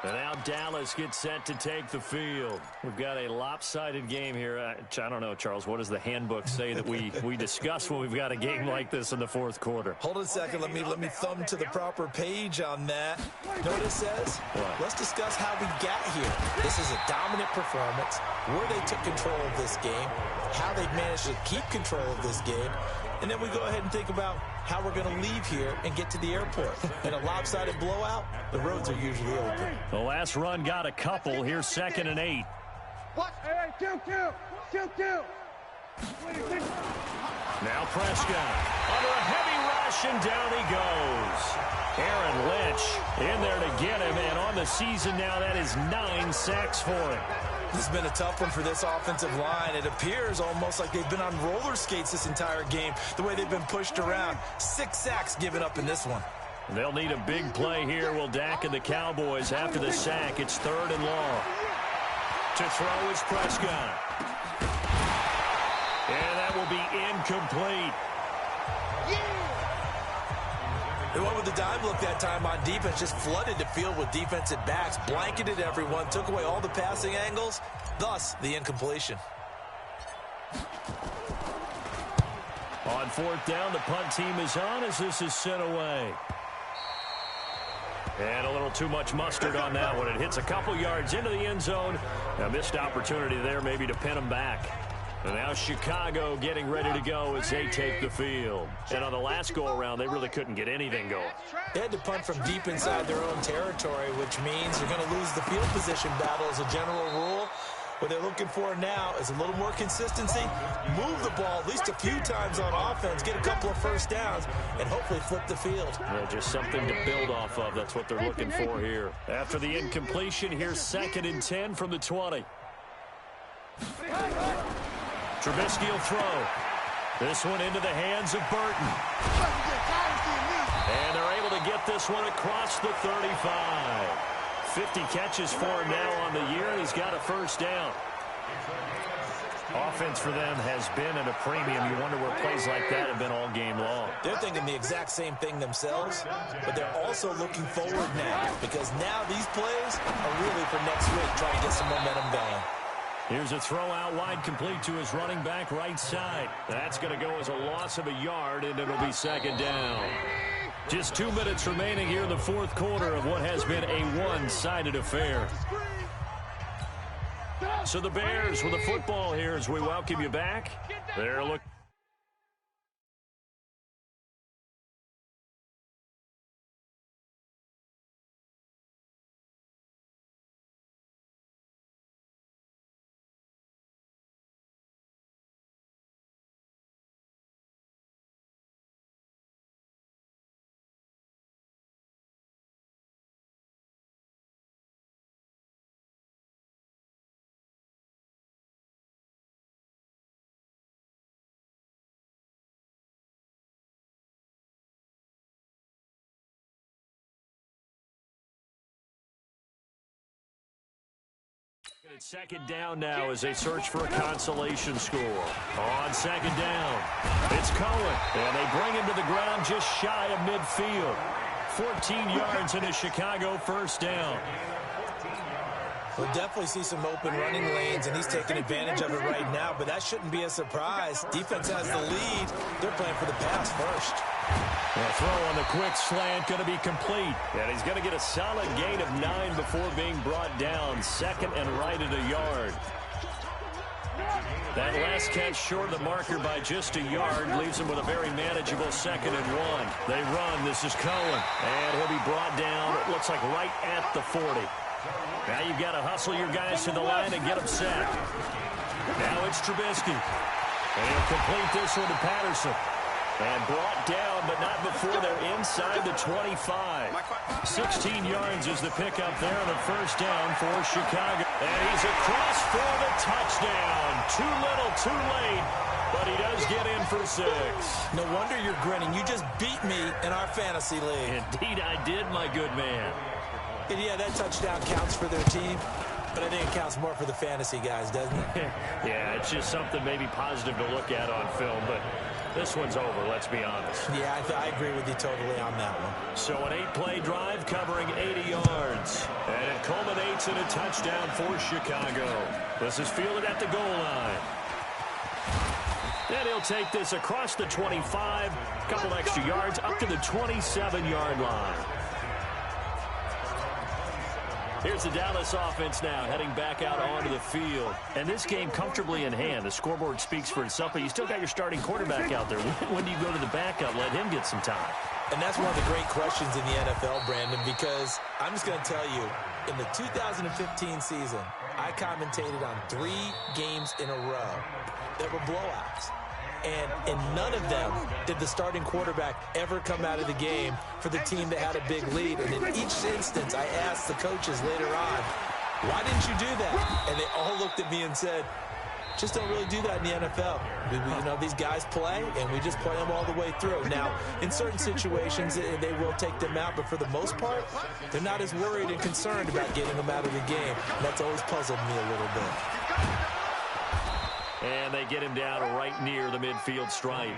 And now Dallas gets set to take the field. We've got a lopsided game here. I don't know, Charles, what does the handbook say that we discuss when we've got a game like this in the 4th quarter? Hold on a second. Let me thumb to the proper page on that. Know what it says? What? Let's discuss how we got here. This is a dominant performance, where they took control of this game, how they've managed to keep control of this game, and then we go ahead and think about how we're going to leave here and get to the airport. In a lopsided blowout, the roads are usually open. The last run got a couple. Here's 2nd and 8. What? Hey, two. Now Prescott under a heavy rush, and down he goes. Aaron Lynch in there to get him, and on the season now, that is 9 sacks for him. This has been a tough one for this offensive line. It appears almost like they've been on roller skates this entire game, the way they've been pushed around. 6 sacks given up in this one. They'll need a big play here. Will Dak and the Cowboys after the sack. It's 3rd and long. To throw is Prescott. And that will be incomplete. They went with the dime look that time on defense, just flooded the field with defensive backs, blanketed everyone, took away all the passing angles, thus the incompletion. On 4th down, the punt team is on as this is sent away. And a little too much mustard on that one. It hits a couple yards into the end zone. A missed opportunity there maybe to pin them back. And now Chicago getting ready to go as they take the field. And on the last go-around, they really couldn't get anything going. They had to punt from deep inside their own territory, which means they're going to lose the field position battle as a general rule. What they're looking for now is a little more consistency, move the ball at least a few times on offense, get a couple of first downs, and hopefully flip the field. Yeah, just something to build off of. That's what they're looking for here. After the incompletion, here's 2nd and 10 from the 20. Trubisky will throw. This one into the hands of Burton. And they're able to get this one across the 35. 50 catches for him now on the year, and he's got a first down. Offense for them has been at a premium. You wonder where plays like that have been all game long. They're thinking the exact same thing themselves, but they're also looking forward now, because now these plays are really for next week, trying to get some momentum going. Here's a throw out wide, complete to his running back right side. That's going to go as a loss of a yard, and it'll be second down. Just 2 minutes remaining here in the fourth quarter of what has been a one-sided affair. So the Bears with the football here as we welcome you back. They're looking. It's second down now as they search for a consolation score. On second down, it's Cohen, and they bring him to the ground just shy of midfield. 14 yards in a Chicago first down. We'll definitely see some open running lanes, and he's taking advantage of it right now, but that shouldn't be a surprise. Defense has the lead. They're playing for the pass first. The throw on the quick slant going to be complete. And he's going to get a solid gain of 9 before being brought down. Second and right at a yard. That last catch short of the marker by just a yard leaves him with a very manageable second and 1. They run. This is Cohen. And he'll be brought down, it looks like right at the 40. Now you've got to hustle your guys to the line and get them set. Now it's Trubisky. And he'll complete this one to Patterson. And brought down, but not before they're inside the 25. 16 yards is the pickup there on the first down for Chicago. And he's across for the touchdown. Too little, too late, but he does get in for 6. No wonder you're grinning. You just beat me in our fantasy league. Indeed I did, my good man. And yeah, that touchdown counts for their team, but I think it counts more for the fantasy guys, doesn't it? Yeah, it's just something maybe positive to look at on film, but this one's over, let's be honest. Yeah, I agree with you totally on that one. So an 8-play drive covering 80 yards. And it culminates in a touchdown for Chicago. This is fielded at the goal line. And he'll take this across the 25, a couple extra yards, up to the 27-yard line. Here's the Dallas offense now, heading back out onto the field. And this game comfortably in hand. The scoreboard speaks for itself, but you still got your starting quarterback out there. When do you go to the backup? Let him get some time. And that's one of the great questions in the NFL, Brandon, because I'm just going to tell you, in the 2015 season, I commentated on 3 games in a row that were blowouts. And in none of them did the starting quarterback ever come out of the game for the team that had a big lead. And in each instance, I asked the coaches later on, why didn't you do that? And they all looked at me and said, just don't really do that in the NFL. You know, these guys play, and we just play them all the way through. Now, in certain situations, they will take them out, but for the most part, they're not as worried and concerned about getting them out of the game. And that's always puzzled me a little bit. And they get him down right near the midfield stripe.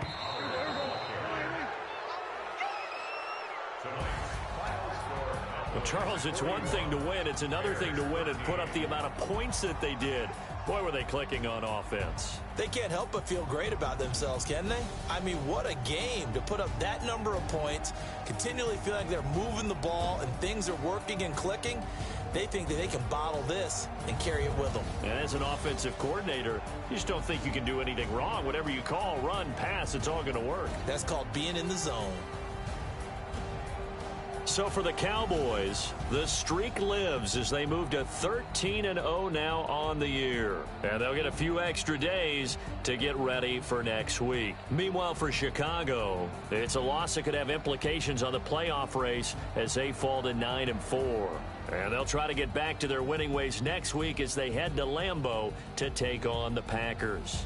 Well, Charles, it's one thing to win. It's another thing to win and put up the amount of points that they did. Boy, were they clicking on offense. They can't help but feel great about themselves, can they? I mean, what a game to put up that number of points, continually feel like they're moving the ball and things are working and clicking. They think that they can bottle this and carry it with them. And as an offensive coordinator, you just don't think you can do anything wrong. Whatever you call, run, pass, it's all going to work. That's called being in the zone. So for the Cowboys, the streak lives as they move to 13-0 now on the year. And they'll get a few extra days to get ready for next week. Meanwhile, for Chicago, it's a loss that could have implications on the playoff race as they fall to 9-4. And they'll try to get back to their winning ways next week as they head to Lambeau to take on the Packers.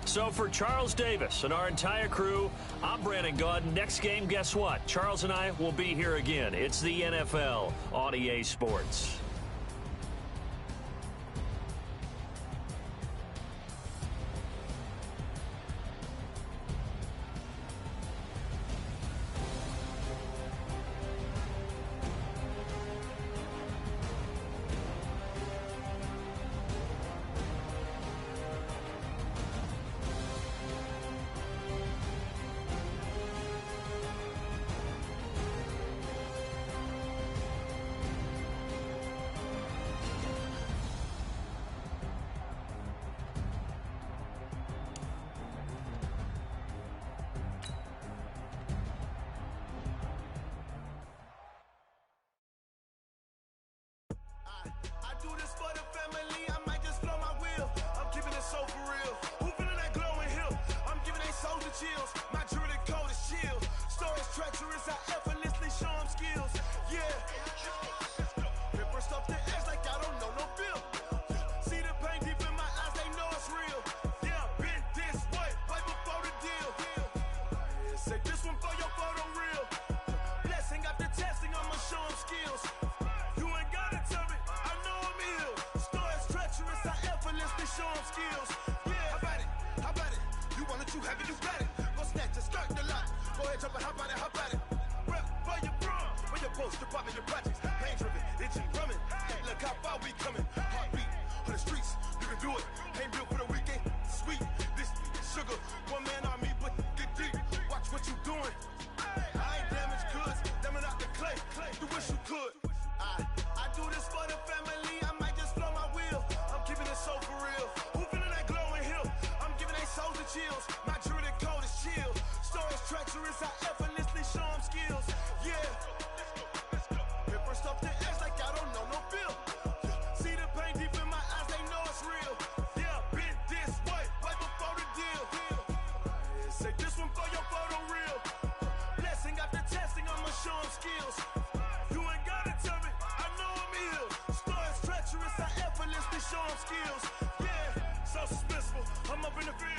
So for Charles Davis and our entire crew, I'm Brandon Gaudin. Next game, guess what? Charles and I will be here again. It's the NFL on EA Sports. you have it, you got it. Go snatch it, skirt the lot. Go ahead, jump it, hop at it. Rep for your bra, for your post, department, your projects. Pain driven, itching, drumming. Look how far we coming. Heartbeat on the streets, you can do it. Ain't built for the weekend, sweet. This sugar, one man on me, but get deep. Watch what you doing. I ain't damaged goods, damn out the clay. You wish you could. I do this for the family. I might just blow my wheel. I'm keeping it so for real. Who feeling that glowing hill? I'm giving they souls the chills. My jewelry the cold is chill. Stories treacherous, I effortlessly show them skills. Yeah. Paper stuff to edge like I don't know no feel. See the pain deep in my eyes, they know it's real. Yeah, been this way, right before the deal. Say this one for your photo reel. Blessing after testing, I'ma show them skills. You ain't gotta tell me, I know I'm ill. Stories treacherous, I effortlessly show them skills. Yeah, so suspenseful. I'm up in the field.